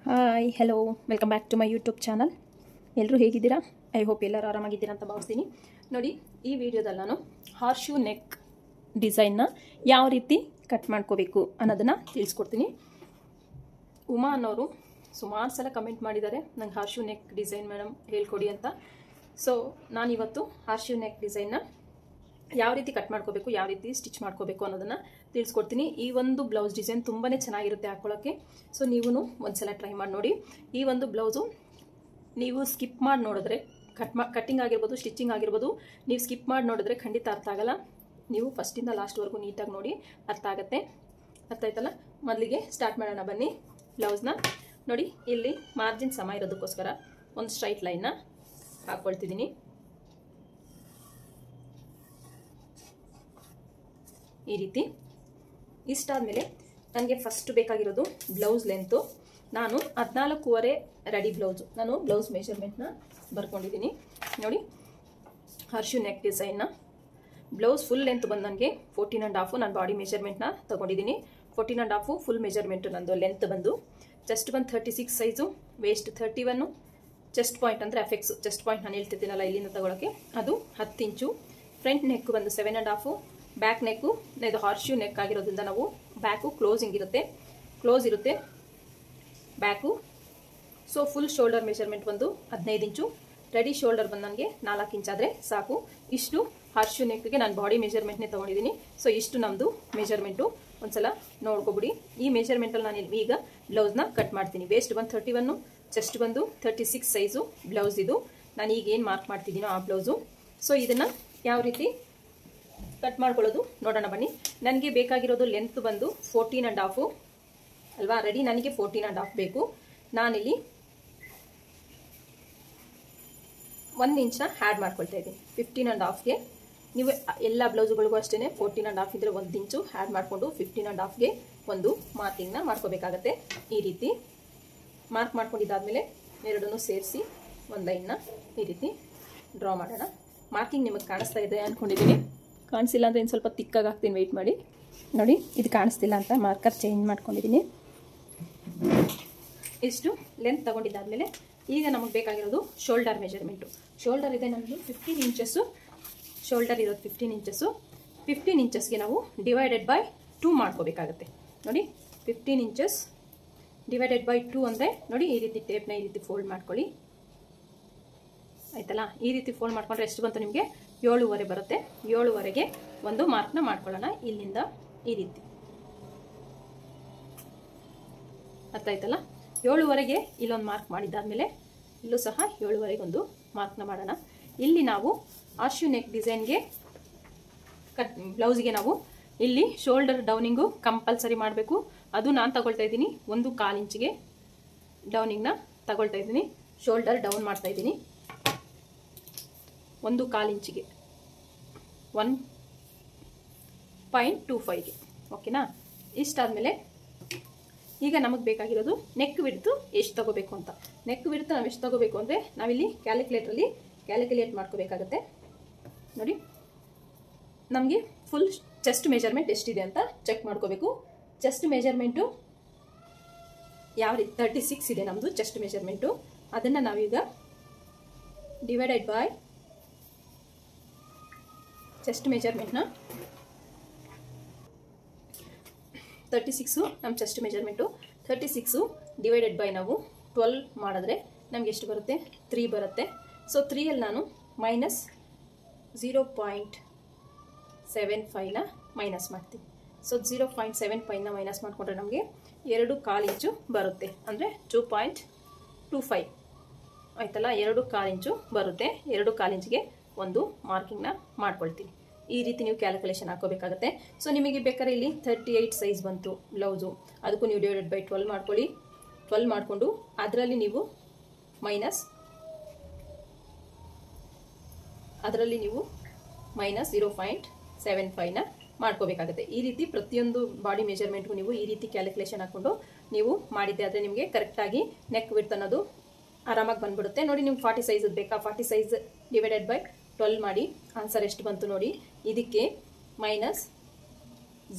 Hi hello welcome back to my YouTube channel. ಎಲ್ಲರೂ ಹೇಗಿದ್ದೀರಾ? I hope ಎಲ್ಲರೂ ಆರಾಮಾಗಿದ್ದೀರಾ ಅಂತ ಭಾವಿಸ್ತೀನಿ. ನೋಡಿ, ಈ ವಿಡಿಯೋದಲ್ಲಿ ನಾನು ಹಾರ್ಶೂ ನೆಕ್ ಡಿಸೈನ್ನ ಯಾವ ರೀತಿ ಕಟ್ ಮಾಡ್ಕೋಬೇಕು ಅನ್ನೋದನ್ನು ತಿಳಿಸ್ಕೊಡ್ತೀನಿ. ಉಮಾ ಅನ್ನೋರು ಸುಮಾರು ಸಲ ಕಮೆಂಟ್ ಮಾಡಿದ್ದಾರೆ, ನಂಗೆ ಹಾರ್ಶೂ ನೆಕ್ ಡಿಸೈನ್ ಮೇಡಮ್ ಹೇಳ್ಕೊಡಿ ಅಂತ. ಸೊ ನಾನಿವತ್ತು ಹಾರ್ಶೂ ನೆಕ್ ಡಿಸೈನ್ನ ಯಾವ ರೀತಿ ಕಟ್ ಮಾಡ್ಕೋಬೇಕು, ಯಾವ ರೀತಿ ಸ್ಟಿಚ್ ಮಾಡ್ಕೋಬೇಕು ಅನ್ನೋದನ್ನು ತಿಳಿಸ್ಕೊಡ್ತೀನಿ. ಈ ಒಂದು ಬ್ಲೌಸ್ ಡಿಸೈನ್ ತುಂಬಾ ಚೆನ್ನಾಗಿರುತ್ತೆ ಹಾಕೊಳ್ಳೋಕ್ಕೆ. ಸೊ ನೀವು ಒಂದ್ಸಲ ಟ್ರೈ ಮಾಡಿ ನೋಡಿ. ಈ ಒಂದು ಬ್ಲೌಸು ನೀವು ಸ್ಕಿಪ್ ಮಾಡಿ ನೋಡಿದ್ರೆ, ಕಟ್ಟಿಂಗ್ ಆಗಿರ್ಬೋದು, ಸ್ಟಿಚಿಂಗ್ ಆಗಿರ್ಬೋದು, ನೀವು ಸ್ಕಿಪ್ ಮಾಡಿ ನೋಡಿದ್ರೆ ಖಂಡಿತ ಅರ್ಥ ಆಗಲ್ಲ. ನೀವು ಫಸ್ಟಿಂದ ಲಾಸ್ಟ್ವರೆಗೂ ನೀಟಾಗಿ ನೋಡಿ, ಅರ್ಥ ಆಗುತ್ತೆ. ಅರ್ಥ ಆಯ್ತಲ್ಲ? ಮೊದಲಿಗೆ ಸ್ಟಾರ್ಟ್ ಮಾಡೋಣ ಬನ್ನಿ. ಬ್ಲೌಸ್ನ ನೋಡಿ, ಇಲ್ಲಿ ಮಾರ್ಜಿನ್ ಸಮ ಇರೋದಕ್ಕೋಸ್ಕರ ಒಂದು ಸ್ಟ್ರೈಟ್ ಲೈನ್ನ ಹಾಕ್ಕೊಳ್ತಿದ್ದೀನಿ. ಈ ರೀತಿ ಇಷ್ಟಾದಮೇಲೆ ನನಗೆ ಫಸ್ಟ್ ಬೇಕಾಗಿರೋದು ಬ್ಲೌಸ್ ಲೆಂತು. ನಾನು 14.5 ರೆಡಿ ಬ್ಲೌಸು. ನಾನು ಬ್ಲೌಸ್ ಮೆಷರ್ಮೆಂಟ್ನ ಬರ್ಕೊಂಡಿದ್ದೀನಿ. ನೋಡಿ, ಹಾರ್ಶೂ ನೆಕ್ ಡಿಸೈನ್ನ ಬ್ಲೌಸ್ ಫುಲ್ ಲೆಂತ್ ಬಂದು ನನಗೆ 14.5. ನಾನು ಬಾಡಿ ಮೆಷರ್ಮೆಂಟ್ನ ತೊಗೊಂಡಿದ್ದೀನಿ. 14.5 ಫುಲ್ ಮೆಷರ್ಮೆಂಟು ನಂದು ಲೆಂತ್ ಬಂದು. ಚೆಸ್ಟ್ ಬಂದು 36 ಸೈಜು, ವೇಸ್ಟ್ 31, ಚೆಸ್ಟ್ ಪಾಯಿಂಟ್ ಅಂದರೆ ಅಫೆಕ್ಸು, ಚೆಸ್ಟ್ ಪಾಯಿಂಟ್ ನಾನು ಹೇಳ್ತಿದ್ದೀನಲ್ಲ ಇಲ್ಲಿಂದ ತಗೊಳ್ಳೋಕ್ಕೆ, ಅದು 10 ಇಂಚು. ಫ್ರಂಟ್ ನೆಕ್ ಬಂದು 7.5. ಬ್ಯಾಕ್ ನೆಕ್ಕು ಇದು ಹಾರ್ಶೂ ನೆಕ್ ಆಗಿರೋದ್ರಿಂದ ನಾವು ಬ್ಯಾಕು ಕ್ಲೋಸ್ ಇರುತ್ತೆ back. So full shoulder measurement ಬಂದು 15 ಇಂಚು. ರೆಡಿ ಶೋಲ್ಡರ್ ಬಂದು ನನಗೆ 4 ಇಂಚ್ ಆದರೆ ಸಾಕು. ಇಷ್ಟು ಹಾರ್ಶೂ ನೆಕ್ಗೆ ನಾನು ಬಾಡಿ ಮೆಷರ್ಮೆಂಟ್ನೇ ತೊಗೊಂಡಿದ್ದೀನಿ. ಸೊ ಇಷ್ಟು ನಮ್ಮದು ಮೆಷರ್ಮೆಂಟು. ಒಂದ್ಸಲ ನೋಡ್ಕೊಬಿಡಿ. ಈ ಮೆಷರ್ಮೆಂಟಲ್ಲಿ ನಾನು ಈಗ ಬ್ಲೌಸ್ನ ಕಟ್ ಮಾಡ್ತೀನಿ. ವೇಸ್ಟ್ ಬಂದು 31, ಚೆಸ್ಟ್ ಬಂದು 36 ಸೈಜು ಬ್ಲೌಸ್ ಇದು. ನಾನು ಈಗ ಏನು ಮಾರ್ಕ್ ಮಾಡ್ತಿದ್ದೀನೋ ಆ ಬ್ಲೌಸು. ಸೊ ಇದನ್ನು ಯಾವ ರೀತಿ ಕಟ್ ಮಾಡ್ಕೊಳ್ಳೋದು ನೋಡೋಣ ಬನ್ನಿ. ನನಗೆ ಬೇಕಾಗಿರೋದು ಲೆಂತ್ ಬಂದು 14.5 ಅಲ್ವಾ? ರೆಡಿ ನನಗೆ 14.5 ಬೇಕು. ನಾನಿಲ್ಲಿ 1 ಇಂಚನ್ನ ಆ್ಯಡ್ ಮಾಡ್ಕೊಳ್ತಾ ಇದ್ದೀನಿ 15.5ಗೆ. ನೀವು ಎಲ್ಲ ಬ್ಲೌಸುಗಳಿಗೂ ಅಷ್ಟೇ 14.5 ಇದ್ದರೆ 1 ಇಂಚು ಆ್ಯಡ್ ಮಾಡಿಕೊಂಡು 15.5ಗೆ ಒಂದು ಮಾರ್ಕಿಂಗ್ನ ಮಾಡ್ಕೋಬೇಕಾಗತ್ತೆ. ಈ ರೀತಿ ಮಾರ್ಕ್ ಮಾಡ್ಕೊಂಡಿದ್ದಾದಮೇಲೆ ಎರಡನ್ನೂ ಸೇರಿಸಿ ಒಂದು ಲೈನ್ನ ಈ ರೀತಿ ಡ್ರಾ ಮಾಡೋಣ. ಮಾರ್ಕಿಂಗ್ ನಿಮಗೆ ಕಾಣಿಸ್ತಾ ಇದೆ ಅಂದ್ಕೊಂಡಿದ್ದೀನಿ. ಕಾಣಿಸಿಲ್ಲ ಅಂದರೆ ಇನ್ನು ಸ್ವಲ್ಪ ತಿಕ್ಕಾಗಿ ಹಾಕ್ತೀನಿ, ವೆಯ್ಟ್ ಮಾಡಿ. ನೋಡಿ, ಇದು ಕಾಣಿಸ್ತಿಲ್ಲ ಅಂತ ಮಾರ್ಕರ್ ಚೇಂಜ್ ಮಾಡ್ಕೊಂಡಿದ್ದೀನಿ. ಇಷ್ಟು ಲೆಂತ್ ತೊಗೊಂಡಿದ್ದಾದಮೇಲೆ ಈಗ ನಮಗೆ ಬೇಕಾಗಿರೋದು ಶೋಲ್ಡರ್ ಮೆಜರ್ಮೆಂಟು. ಶೋಲ್ಡರ್ ಇದೆ ನಮ್ಮದು 15 ಇಂಚಸ್ಸು. ಶೋಲ್ಡರ್ ಇರೋದು 15 ಇಂಚಸ್ಸು. 15 ಇಂಚಸ್ಗೆ ನಾವು ಡಿವೈಡೆಡ್ ಬೈ 2 ಮಾಡ್ಕೋಬೇಕಾಗತ್ತೆ. ನೋಡಿ, 15 ಇಂಚಸ್ ಡಿವೈಡೆಡ್ ಬೈ 2 ಅಂದರೆ ನೋಡಿ, ಈ ರೀತಿ ಟೇಪ್ನ ಈ ರೀತಿ ಫೋಲ್ಡ್ ಮಾಡ್ಕೊಳ್ಳಿ. ಆಯ್ತಲ್ಲ? ಈ ರೀತಿ ಫೋಲ್ಡ್ ಮಾಡ್ಕೊಂಡ್ರೆ ಎಷ್ಟು ಬಂತು ನಿಮಗೆ? 7.5 ಬರುತ್ತೆ. 7.5ಗೆ ಒಂದು ಮಾರ್ಕ್ನ ಮಾಡ್ಕೊಳ್ಳೋಣ. ಇಲ್ಲಿಂದ ಈ ರೀತಿ ಅರ್ಥ ಆಯ್ತಲ್ಲ? 7.5ಗೆ ಇಲ್ಲೊಂದು ಮಾರ್ಕ್ ಮಾಡಿದ್ದಾದಮೇಲೆ ಇಲ್ಲೂ ಸಹ 7.5ಗೆ ಒಂದು ಮಾರ್ಕ್ನ ಮಾಡೋಣ. ಇಲ್ಲಿ ನಾವು ಹಾರ್ಶೂ ನೆಕ್ ಡಿಸೈನ್ಗೆ ಬ್ಲೌಸ್ಗೆ ನಾವು ಇಲ್ಲಿ ಶೋಲ್ಡರ್ ಡೌನಿಂಗು ಕಂಪಲ್ಸರಿ ಮಾಡಬೇಕು. ಅದು ನಾನು ತಗೊಳ್ತಾ ಇದ್ದೀನಿ 1/4 ಇಂಚಿಗೆ ಡೌನಿಂಗ್ನ ತಗೊಳ್ತಾ ಇದ್ದೀನಿ. ಶೋಲ್ಡರ್ ಡೌನ್ ಮಾಡ್ತಾ ಇದ್ದೀನಿ 1/4 ಇಂಚಿಗೆ 1.25ಗೆ. ಓಕೆನಾ? ಇಷ್ಟಾದಮೇಲೆ ಈಗ ನಮಗೆ ಬೇಕಾಗಿರೋದು ನೆಕ್ ವಿಡ್ತು ಎಷ್ಟು ತಗೋಬೇಕು ಅಂತ. ನೆಕ್ ವಿಡ್ತು ನಾವು ಎಷ್ಟು ತಗೋಬೇಕು ಅಂದರೆ ನಾವಿಲ್ಲಿ ಕ್ಯಾಲ್ಕುಲೇಟ್ರಲ್ಲಿ ಕ್ಯಾಲ್ಕುಲೇಟ್ ಮಾಡ್ಕೋಬೇಕಾಗತ್ತೆ. ನೋಡಿ, ನಮಗೆ ಫುಲ್ ಚೆಸ್ಟ್ ಮೆಜರ್ಮೆಂಟ್ ಎಷ್ಟಿದೆ ಅಂತ ಚೆಕ್ ಮಾಡ್ಕೋಬೇಕು. ಚೆಸ್ಟ್ ಮೆಜರ್ಮೆಂಟು ಯಾವ ರೀತಿ 36 ಇದೆ ನಮ್ಮದು ಚೆಸ್ಟ್ ಮೆಜರ್ಮೆಂಟು. ಅದನ್ನು ನಾವೀಗ ಡಿವೈಡೆಡ್ ಬೈ ಚೆಸ್ಟ್ ಮೆಜರ್ಮೆಂಟ್ನ 36 ನಮ್ಮ ಚೆಸ್ಟ್ ಮೆಜರ್ಮೆಂಟು. 36 ಡಿವೈಡೆಡ್ ಬೈ ನಾವು 12 ಮಾಡಿದ್ರೆ ನಮಗೆ ಎಷ್ಟು ಬರುತ್ತೆ? 3 ಬರುತ್ತೆ. ಸೊ 3ಯಲ್ಲಿ ನಾನು ಮೈನಸ್ 0.75ನ ಮೈನಸ್ ಮಾಡ್ತೀನಿ. ಸೊ 0.75ನ ಮೈನಸ್ ಮಾಡಿಕೊಂಡ್ರೆ ನಮಗೆ 2/4 ಇಂಚು ಬರುತ್ತೆ, ಅಂದರೆ 2.25 ಆಯ್ತಲ್ಲ? 2/4 ಇಂಚು ಬರುತ್ತೆ. 2/4 ಇಂಚಿಗೆ ಒಂದು ಮಾರ್ಕಿಂಗ್ನ ಮಾಡ್ಕೊಳ್ತೀನಿ. ಈ ರೀತಿ ನೀವು ಕ್ಯಾಲ್ಕುಲೇಷನ್ ಹಾಕೋಬೇಕಾಗತ್ತೆ. ಸೊ ನಿಮಗೆ ಬೇಕಾದ್ರೆ ಇಲ್ಲಿ 38 ಸೈಜ್ ಬಂತು ಬ್ಲೌಸು, ಅದಕ್ಕೂ ನೀವು ಡಿವೈಡೆಡ್ ಬೈ 12 ಮಾಡ್ಕೊಳ್ಳಿ. 12 ಮಾಡಿಕೊಂಡು ಅದರಲ್ಲಿ ನೀವು ಮೈನಸ್ 0.75ನ ಮಾಡ್ಕೋಬೇಕಾಗುತ್ತೆ. ಈ ರೀತಿ ಪ್ರತಿಯೊಂದು ಬಾಡಿ ಮೆಜರ್ಮೆಂಟ್ಗೂ ನೀವು ಈ ರೀತಿ ಕ್ಯಾಲ್ಕುಲೇಷನ್ ಹಾಕ್ಕೊಂಡು ನೀವು ಮಾಡಿದ್ದೆ ಆದರೆ ನಿಮಗೆ ಕರೆಕ್ಟಾಗಿ ನೆಕ್ ವಿಡ್ತ್ ಅನ್ನೋದು ಆರಾಮಾಗಿ ಬಂದ್ಬಿಡುತ್ತೆ. ನೋಡಿ, ನಿಮ್ಗೆ 40 ಸೈಜ್ ಬೇಕಾ? 40 ಸೈಜ್ ಡಿವೈಡೆಡ್ ಬೈ 12 ಮಾಡಿ ಆನ್ಸರ್ ಎಷ್ಟು ಬಂತು ನೋಡಿ. ಇದಕ್ಕೆ ಮೈನಸ್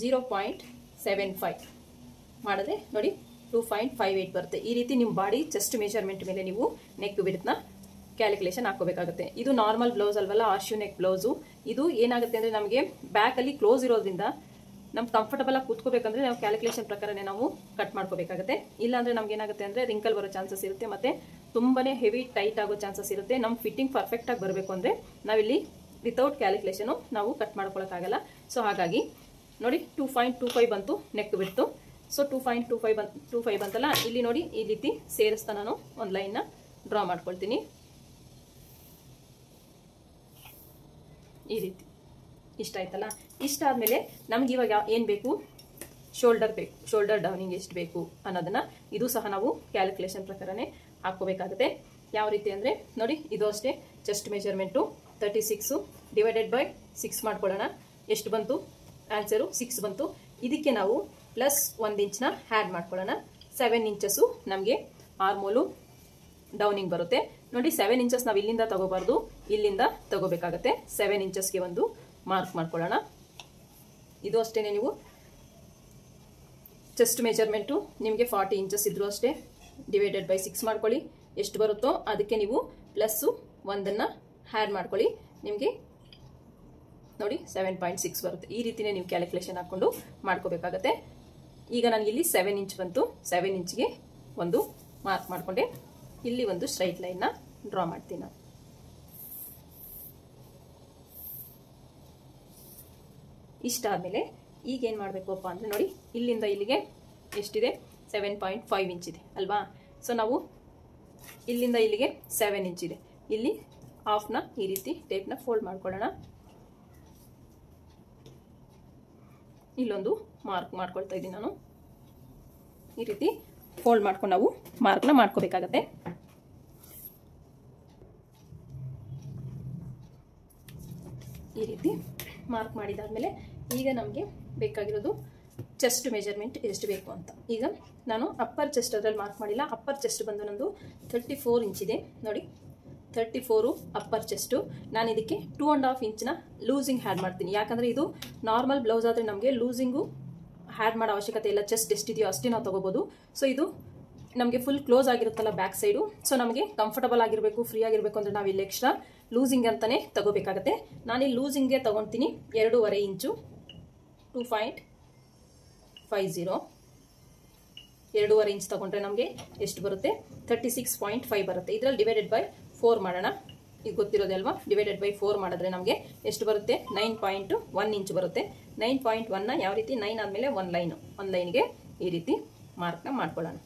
0.75 ಮಾಡಿದ್ರೆ ನೋಡಿ 2.58 ಬರುತ್ತೆ. ಈ ರೀತಿ ನಿಮ್ಮ ಬಾಡಿ ಚೆಸ್ಟ್ ಮೆಜರ್ಮೆಂಟ್ ಮೇಲೆ ನೀವು ನೆಕ್ ವಿಡ್ತ್ನ ಕ್ಯಾಲ್ಕುಲೇಷನ್ ಹಾಕೋಬೇಕಾಗುತ್ತೆ. ಇದು ನಾರ್ಮಲ್ ಬ್ಲೌಸ್ ಅಲ್ವಲ್ಲ, ಆರ್ಶ್ಯೂ ನೆಕ್ ಬ್ಲೌಸು. ಇದು ಏನಾಗುತ್ತೆ ಅಂದರೆ ನಮಗೆ ಬ್ಯಾಕಲ್ಲಿ ಕ್ಲೋಸ್ ಇರೋದ್ರಿಂದ ನಮ್ಗೆ ಕಂಫರ್ಟಬಲ್ ಆಗಿ ಕೂತ್ಕೋಬೇಕಂದ್ರೆ ನಾವು ಕ್ಯಾಲ್ಕುಲೇಷನ್ ಪ್ರಕಾರನೇ ನಾವು ಕಟ್ ಮಾಡ್ಕೋಬೇಕಾಗುತ್ತೆ. ಇಲ್ಲಾಂದ್ರೆ ನಮ್ಗೆ ಏನಾಗುತ್ತೆ ಅಂದರೆ ರಿಂಕಲ್ ಬರೋ ಚಾನ್ಸಸ್ ಇರುತ್ತೆ, ಮತ್ತೆ ತುಂಬಾನೇ ಹೆವಿ ಟೈಟ್ ಆಗೋ ಚಾನ್ಸಸ್ ಇರುತ್ತೆ. ನಮ್ಮ ಫಿಟ್ಟಿಂಗ್ ಪರ್ಫೆಕ್ಟ್ ಆಗಿ ಬರಬೇಕು ಅಂದರೆ ನಾವಿಲ್ಲಿ ವಿತೌಟ್ ಕ್ಯಾಲ್ಕುಲೇಷನು ನಾವು ಕಟ್ ಮಾಡ್ಕೊಳಕ್ಕಾಗಲ್ಲ. ಸೊ ಹಾಗಾಗಿ ನೋಡಿ 2.25 ಬಂತು ನೆಕ್ ಬಿಡ್ತು. ಸೊ 2.25 ಬಂತಲ್ಲ, ಇಲ್ಲಿ ನೋಡಿ ಈ ರೀತಿ ಸೇರಿಸ್ತಾ ನಾನು ಒಂದು ಲೈನ್ನ ಡ್ರಾ ಮಾಡ್ಕೊಳ್ತೀನಿ. ಈ ರೀತಿ ಇಷ್ಟ ಆಯ್ತಲ್ಲ. ಇಷ್ಟ ಆದಮೇಲೆ ನಮ್ಗೆ ಇವಾಗ ಏನು ಬೇಕು, ಶೋಲ್ಡರ್ ಬೇಕು. ಶೋಲ್ಡರ್ ಡೌನಿಂಗ್ ಎಷ್ಟು ಬೇಕು ಅನ್ನೋದನ್ನ ಇದು ಸಹ ನಾವು ಕ್ಯಾಲ್ಕುಲೇಷನ್ ಪ್ರಕಾರನೇ ಹಾಕೋಬೇಕಾಗುತ್ತೆ. ಯಾವ ರೀತಿ ಅಂದರೆ ನೋಡಿ, ಇದು ಅಷ್ಟೇ ಚೆಸ್ಟ್ ಮೆಜರ್ಮೆಂಟು 36 ಡಿವೈಡೆಡ್ ಬೈ 6 ಮಾಡ್ಕೊಳ್ಳೋಣ. ಎಷ್ಟು ಬಂತು ಆನ್ಸರು? 6 ಬಂತು. ಇದಕ್ಕೆ ನಾವು ಪ್ಲಸ್ 1 ಇಂಚ್ನ ಆ್ಯಡ್ ಮಾಡ್ಕೊಳ್ಳೋಣ. 7 ಇಂಚಸ್ಸು ನಮಗೆ ಆರ್ಮೋಲು ಡೌನಿಂಗ್ ಬರುತ್ತೆ. ನೋಡಿ 7 ಇಂಚಸ್ ನಾವು ಇಲ್ಲಿಂದ ತಗೋಬಾರ್ದು, ಇಲ್ಲಿಂದ ತಗೋಬೇಕಾಗತ್ತೆ. 7 ಇಂಚಸ್ಗೆ ಒಂದು ಮಾರ್ಕ್ ಮಾಡ್ಕೊಳ್ಳೋಣ. ಇದು ಅಷ್ಟೇ, ನೀವು ಚೆಸ್ಟ್ ಮೆಜರ್ಮೆಂಟು ನಿಮಗೆ 40 ಇಂಚಸ್ ಇದ್ರೂ ಅಷ್ಟೇ ಡಿವೈಡೆಡ್ ಬೈ 6 ಮಾಡ್ಕೊಳ್ಳಿ. ಎಷ್ಟು ಬರುತ್ತೋ ಅದಕ್ಕೆ ನೀವು ಪ್ಲಸ್ಸು 1ಅನ್ನು ಆ್ಯಡ್ ಮಾಡ್ಕೊಳ್ಳಿ. ನಿಮಗೆ ನೋಡಿ 7.6 ಬರುತ್ತೆ. ಈ ರೀತಿನೇ ನೀವು ಕ್ಯಾಲ್ಕುಲೇಷನ್ ಹಾಕ್ಕೊಂಡು ಮಾಡ್ಕೋಬೇಕಾಗತ್ತೆ. ಈಗ ನನಗೆ ಇಲ್ಲಿ 7 ಇಂಚ್ ಬಂತು. 7 ಇಂಚ್ಗೆ ಒಂದು ಮಾರ್ಕ್ ಮಾಡಿಕೊಂಡೆ. ಇಲ್ಲಿ ಒಂದು ಸ್ಟ್ರೈಟ್ ಲೈನ್ನ ಡ್ರಾ ಮಾಡ್ತೀನಿ ನಾನು. ಇಷ್ಟ ಆದಮೇಲೆ ಈಗ ಏನು ಮಾಡಬೇಕಪ್ಪ ಅಂದರೆ ನೋಡಿ, ಇಲ್ಲಿಂದ ಇಲ್ಲಿಗೆ ಎಷ್ಟಿದೆ? 7.5 ಇಂಚ್ ಇದೆ ಅಲ್ವಾ. ಸೊ ನಾವು ಇಲ್ಲಿಂದ ಇಲ್ಲಿಗೆ 7 ಇಂಚ್ ಇದೆ. ಇಲ್ಲಿ ಹಾಫ್ನ ಈ ರೀತಿ ಟೇಪ್ನ ಫೋಲ್ಡ್ ಮಾಡ್ಕೊಳ್ಳೋಣ. ಇಲ್ಲೊಂದು ಮಾರ್ಕ್ ಮಾಡ್ಕೊಳ್ತಾ ಇದ್ದೀನಿ ನಾನು. ಈ ರೀತಿ ಫೋಲ್ಡ್ ಮಾಡ್ಕೊಂಡು ನಾವು ಮಾರ್ಕ್ನ ಮಾಡ್ಕೋಬೇಕಾಗತ್ತೆ. ಈ ರೀತಿ ಮಾರ್ಕ್ ಮಾಡಿದಾದ್ಮೇಲೆ ಈಗ ನಮಗೆ ಬೇಕಾಗಿರೋದು ಚೆಸ್ಟ್ ಮೆಜರ್ಮೆಂಟ್ ಎಷ್ಟು ಬೇಕು ಅಂತ. ಈಗ ನಾನು ಅಪ್ಪರ್ ಚೆಸ್ಟ್ ಅದರಲ್ಲಿ ಮಾರ್ಕ್ ಮಾಡಿಲ್ಲ. ಅಪ್ಪರ್ ಚೆಸ್ಟ್ ಬಂದು ನಂದು 34 ಇಂಚ್ ಇದೆ ನೋಡಿ. 34 ಅಪ್ಪರ್ ಚೆಸ್ಟು. ನಾನು ಇದಕ್ಕೆ 2.5 ಇಂಚ್ನ ಲೂಸಿಂಗ್ ಆ್ಯಡ್ ಮಾಡ್ತೀನಿ. ಯಾಕಂದರೆ ಇದು ನಾರ್ಮಲ್ ಬ್ಲೌಸ್ ಆದರೆ ನಮಗೆ ಲೂಸಿಂಗು ಆ್ಯಡ್ ಮಾಡೋ ಅವಶ್ಯಕತೆ ಇಲ್ಲ. ಚೆಸ್ಟ್ ಎಷ್ಟಿದೆಯೋ ಅಷ್ಟೇ ನಾವು ತೊಗೋಬೋದು. ಸೊ ಇದು ನಮಗೆ ಫುಲ್ ಕ್ಲೋಸ್ ಆಗಿರುತ್ತಲ್ಲ ಬ್ಯಾಕ್ ಸೈಡು. ಸೊ ನಮಗೆ ಕಂಫರ್ಟಬಲ್ ಆಗಿರಬೇಕು, ಫ್ರೀ ಆಗಿರಬೇಕು ಅಂದರೆ ನಾವು ಇಲ್ಲಿ ಎಕ್ಸ್ಟ್ರಾ ಲೂಸಿಂಗ್ ಅಂತಲೇ ತಗೋಬೇಕಾಗತ್ತೆ. ನಾನಿಲ್ಲಿ ಲೂಸಿಂಗ್ಗೆ ತೊಗೊತೀನಿ 2.5 ಇಂಚು. 2.50 2.5 ಇಂಚ್ ತೊಗೊಂಡ್ರೆ ನಮಗೆ ಎಷ್ಟು ಬರುತ್ತೆ? 36.5 ಬರುತ್ತೆ. ಇದರಲ್ಲಿ ಡಿವೈಡೆಡ್ ಬೈ 4 ಮಾಡೋಣ. ಇದು ಗೊತ್ತಿರೋದೇ ಅಲ್ವಾ. ಡಿವೈಡೆಡ್ ಬೈ 4 ಮಾಡಿದ್ರೆ ನಮಗೆ ಎಷ್ಟು ಬರುತ್ತೆ? 9.1 ಇಂಚ್ ಬರುತ್ತೆ. 9.1ನ ಯಾವ ರೀತಿ 9 ಆದಮೇಲೆ ಒಂದು ಲೈನ್ಗೆ ಈ ರೀತಿ ಮಾರ್ಕ್ನ ಮಾಡ್ಕೊಳ್ಳೋಣ.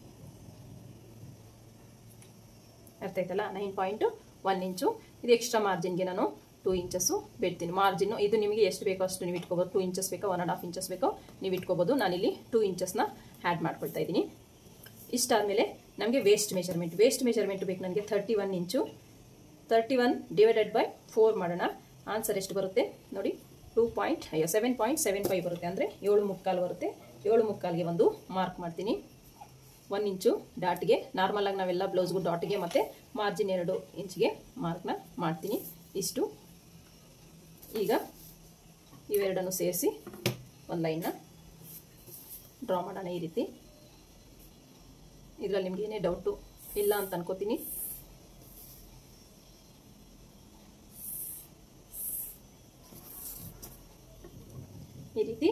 ಅರ್ಥ ಆಯ್ತಲ್ಲ? 9.1 ಇಂಚು. ಇದು ಎಕ್ಸ್ಟ್ರಾ ಮಾರ್ಜಿನ್ಗೆ ನಾನು 2 ಇಂಚಸ್ಸು ಬಿಡ್ತೀನಿ. ಮಾರ್ಜಿನ್ನು ಇದು ನಿಮಗೆ ಎಷ್ಟು ಬೇಕೋ ಅಷ್ಟು ನೀವು ಇಟ್ಕೋಬೋದು. 2 ಇಂಚಸ್ ಬೇಕೋ 1.5 ಇಂಚಸ್ ಬೇಕೋ ನೀವು ಇಟ್ಕೋಬೋದು. ನಾನಿಲ್ಲಿ 2 ಇಂಚಸ್ನ ಆ್ಯಡ್ ಮಾಡ್ಕೊಳ್ತಾ ಇದ್ದೀನಿ. ಇಷ್ಟಾದಮೇಲೆ ನಮಗೆ ವೇಸ್ಟ್ ಮೆಜರ್ಮೆಂಟ್ ಬೇಕು ನನಗೆ 31 ಇಂಚು. 31 ಡಿವೈಡೆಡ್ ಬೈ 4 ಮಾಡೋಣ. ಆನ್ಸರ್ ಎಷ್ಟು ಬರುತ್ತೆ ನೋಡಿ? 7.75 ಬರುತ್ತೆ. ಅಂದರೆ 7.75 ಬರುತ್ತೆ. 7.75ಗೆ ಒಂದು ಮಾರ್ಕ್ ಮಾಡ್ತೀನಿ. 1 ಇಂಚು ಡಾಟ್ಗೆ. ನಾರ್ಮಲಾಗಿ ನಾವೆಲ್ಲ ಬ್ಲೌಸ್ಗೂ ಡಾಟ್ಗೆ ಮತ್ತು ಮಾರ್ಜಿನ್ 2 ಇಂಚ್ಗೆ ಮಾರ್ಕ್ನ ಮಾಡ್ತೀನಿ. ಇಷ್ಟು. ಈಗ ಇವೆರಡನ್ನು ಸೇರಿಸಿ ಒಂದು ಲೈನ್ನ ಡ್ರಾ ಮಾಡೋಣ. ಈ ರೀತಿ. ಇದರಲ್ಲಿ ನಿಮ್ಗೆ ಏನೇ ಡೌಟು ಇಲ್ಲ ಅಂತ ಅನ್ಕೋತೀನಿ. ಈ ರೀತಿ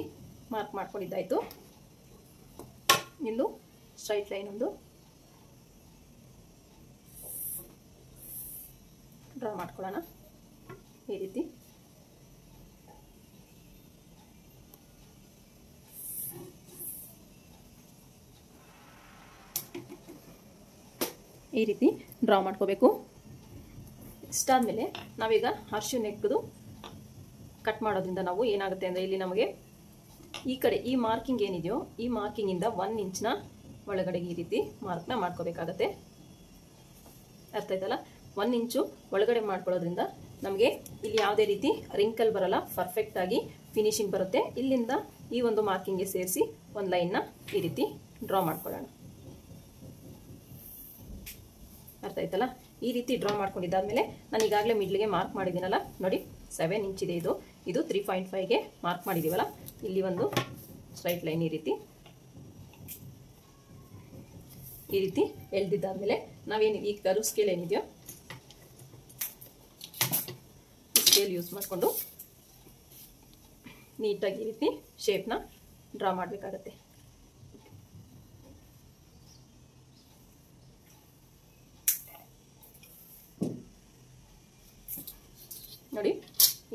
ಮಾರ್ಕ್ ಮಾಡ್ಕೊಂಡಿದ್ದಾಯಿತು. ಇಲ್ಲೂ ಸ್ಟ್ರೈಟ್ ಲೈನ್ ಒಂದು ಡ್ರಾ ಮಾಡ್ಕೊಳ್ಳೋಣ. ಈ ರೀತಿ. ಈ ರೀತಿ ಡ್ರಾ ಮಾಡ್ಕೋಬೇಕು. ಇಷ್ಟಾದಮೇಲೆ ನಾವೀಗ ಹಾರ್ಶು ನೆಕ್ದು ಕಟ್ ಮಾಡೋದ್ರಿಂದ ನಾವು ಏನಾಗುತ್ತೆ ಅಂದರೆ ಇಲ್ಲಿ ನಮಗೆ ಈ ಕಡೆ ಈ ಮಾರ್ಕಿಂಗ್ ಏನಿದೆಯೋ ಈ ಮಾರ್ಕಿಂಗಿಂದ 1 ಇಂಚ್ನ ಒಳಗಡೆಗೆ ಈ ರೀತಿ ಮಾರ್ಕ್ನ ಮಾಡ್ಕೋಬೇಕಾಗತ್ತೆ. ಅರ್ಥ ಆಯ್ತಲ್ಲ? 1 ಇಂಚು ಒಳಗಡೆ ಮಾಡ್ಕೊಳ್ಳೋದ್ರಿಂದ ನಮಗೆ ಇಲ್ಲಿ ಯಾವುದೇ ರೀತಿ ರಿಂಕಲ್ ಬರಲ್ಲ, ಪರ್ಫೆಕ್ಟ್ ಆಗಿ ಫಿನಿಶಿಂಗ್ ಬರುತ್ತೆ. ಇಲ್ಲಿಂದ ಈ ಒಂದು ಮಾರ್ಕಿಂಗ್ಗೆ ಸೇರಿಸಿ ಒಂದು ಲೈನ್ನ ಈ ರೀತಿ ಡ್ರಾ ಮಾಡ್ಕೊಳ್ಳೋಣ. ಅರ್ಥ ಆಯ್ತಲ್ಲ? ಈ ರೀತಿ ಡ್ರಾ ಮಾಡ್ಕೊಂಡಿದ್ದಾದ್ಮೇಲೆ ನಾನು ಈಗಾಗಲೇ ಮಿಡ್ಲಿಗೆ ಮಾರ್ಕ್ ಮಾಡಿದ್ದೀನಲ್ಲ ನೋಡಿ, 7 ಇಂಚ್ ಇದೆ. ಇದು 3.5ಗೆ ಮಾರ್ಕ್ ಮಾಡಿದ್ದೀವಲ್ಲ, ಇಲ್ಲಿ ಒಂದು ಸ್ಟ್ರೈಟ್ ಲೈನ್ ಈ ರೀತಿ ಈ ರೀತಿ ಎಳೆದಿದ್ದಾದ್ಮೇಲೆ ನಾವೇನು ಈ ಕರು ಸ್ಕೇಲ್ ಏನಿದೆಯೋ ಸ್ಕೇಲ್ ಯೂಸ್ ಮಾಡಿಕೊಂಡು ನೀಟಾಗಿ ಈ ರೀತಿ ಶೇಪ್ನ ಡ್ರಾ ಮಾಡಬೇಕಾಗತ್ತೆ. ನೋಡಿ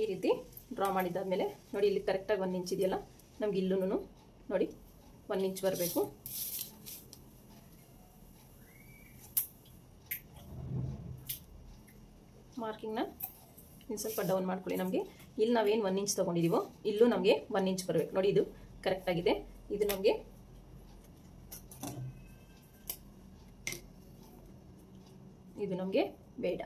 ಈ ರೀತಿ ಡ್ರಾ ಮಾಡಿದ್ದಾದ್ಮೇಲೆ ನೋಡಿ ಇಲ್ಲಿ ಕರೆಕ್ಟಾಗಿ 1 ಇಂಚ್ ಇದೆಯಲ್ಲ, ನಮ್ಗೆ ಇಲ್ಲೂ ನೋಡಿ 1 ಇಂಚ್ ಬರಬೇಕು. ಮಾರ್ಕಿಂಗ್ನ ಇನ್ನು ಸ್ವಲ್ಪ ಡೌನ್ ಮಾಡ್ಕೊಳ್ಳಿ. ನಮಗೆ ಇಲ್ಲಿ ನಾವೇನು 1 ಇಂಚ್ ತೊಗೊಂಡಿದ್ದೀವೋ ಇಲ್ಲೂ ನಮಗೆ 1 ಇಂಚ್ ಬರಬೇಕು. ನೋಡಿ ಇದು ಕರೆಕ್ಟಾಗಿದೆ. ಇದು ನಮಗೆ ಬೇಡ.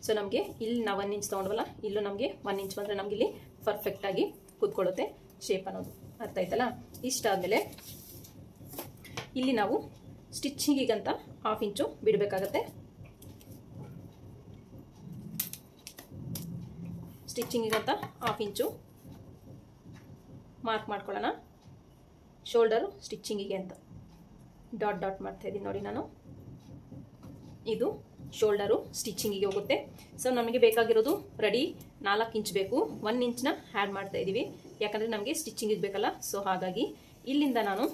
ಸೊ ನಮಗೆ ಇಲ್ಲಿ ನಾವು 1 ಇಂಚ್ ತೊಗೊಂಡ್ವಲ್ಲ, ಇಲ್ಲೂ ನಮಗೆ 1 ಇಂಚ್ ಬಂದರೆ ನಮ್ಗೆ ಇಲ್ಲಿ ಪರ್ಫೆಕ್ಟಾಗಿ ಕೂತ್ಕೊಳ್ಳುತ್ತೆ ಶೇಪ್ ಅನ್ನೋದು. ಅರ್ಥ ಆಯ್ತಲ್ಲ? ಇಷ್ಟಾದಮೇಲೆ ಇಲ್ಲಿ ನಾವು ಸ್ಟಿಚಿಂಗಿಗಂತ 1/2 ಇಂಚು ಬಿಡಬೇಕಾಗತ್ತೆ. ಸ್ಟಿಚಿಂಗಿಗಂತ 1/2 ಇಂಚು ಮಾರ್ಕ್ ಮಾಡ್ಕೊಳ್ಳೋಣ. ಶೋಲ್ಡರು ಸ್ಟಿಚಿಂಗಿಗೆ ಅಂತ ಡಾಟ್ ಡಾಟ್ ಮಾಡ್ತಾ ಇದ್ದೀನಿ ನೋಡಿ ನಾನು. ಇದು ಶೋಲ್ಡರು ಸ್ಟಿಚಿಂಗಿಗೆ ಹೋಗುತ್ತೆ. ಸೊ ನಮಗೆ ಬೇಕಾಗಿರೋದು ರೆಡಿ 4 ಇಂಚ್ ಬೇಕು. 1 ಇಂಚ್ನ ಆ್ಯಡ್ ಮಾಡ್ತಾ ಇದ್ದೀವಿ, ಯಾಕಂದರೆ ನಮಗೆ ಸ್ಟಿಚಿಂಗಿಗೆ ಬೇಕಲ್ಲ. ಸೊ ಹಾಗಾಗಿ ಇಲ್ಲಿಂದ ನಾನು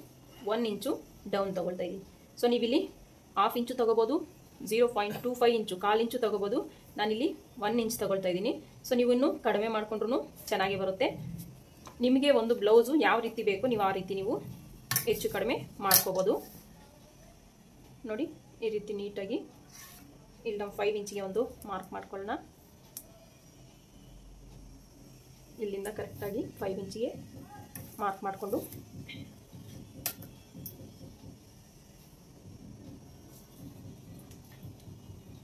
1 ಇಂಚು ಡೌನ್ ತೊಗೊಳ್ತಾ ಇದ್ದೀನಿ. ಸೊ ನೀವಿಲ್ಲಿ 1/2 ಇಂಚು ತೊಗೋಬೋದು, 0.25 ಇಂಚು 1/4 ಇಂಚು ತೊಗೋಬೋದು. ನಾನಿಲ್ಲಿ 1 ಇಂಚ್ ತೊಗೊಳ್ತಾ ಇದ್ದೀನಿ. ಸೊ ನೀವು ಇನ್ನೂ ಕಡಿಮೆ ಮಾಡ್ಕೊಂಡ್ರೂ ಚೆನ್ನಾಗಿ ಬರುತ್ತೆ. ನಿಮಗೆ ಒಂದು ಬ್ಲೌಸು ಯಾವ ರೀತಿ ಬೇಕು ನೀವು ಆ ರೀತಿ ನೀವು ಹೆಚ್ಚು ಕಡಿಮೆ ಮಾಡ್ಕೋಬೋದು. ನೋಡಿ ಈ ರೀತಿ ನೀಟಾಗಿ ಇಲ್ಲಿ ನಾವು 5 ಇಂಚಿಗೆ ಒಂದು ಮಾರ್ಕ್ ಮಾಡ್ಕೊಳ್ಳೋಣ. ಇಲ್ಲಿಂದ ಕರೆಕ್ಟಾಗಿ 5 ಇಂಚಿಗೆ ಮಾರ್ಕ್ ಮಾಡಿಕೊಂಡು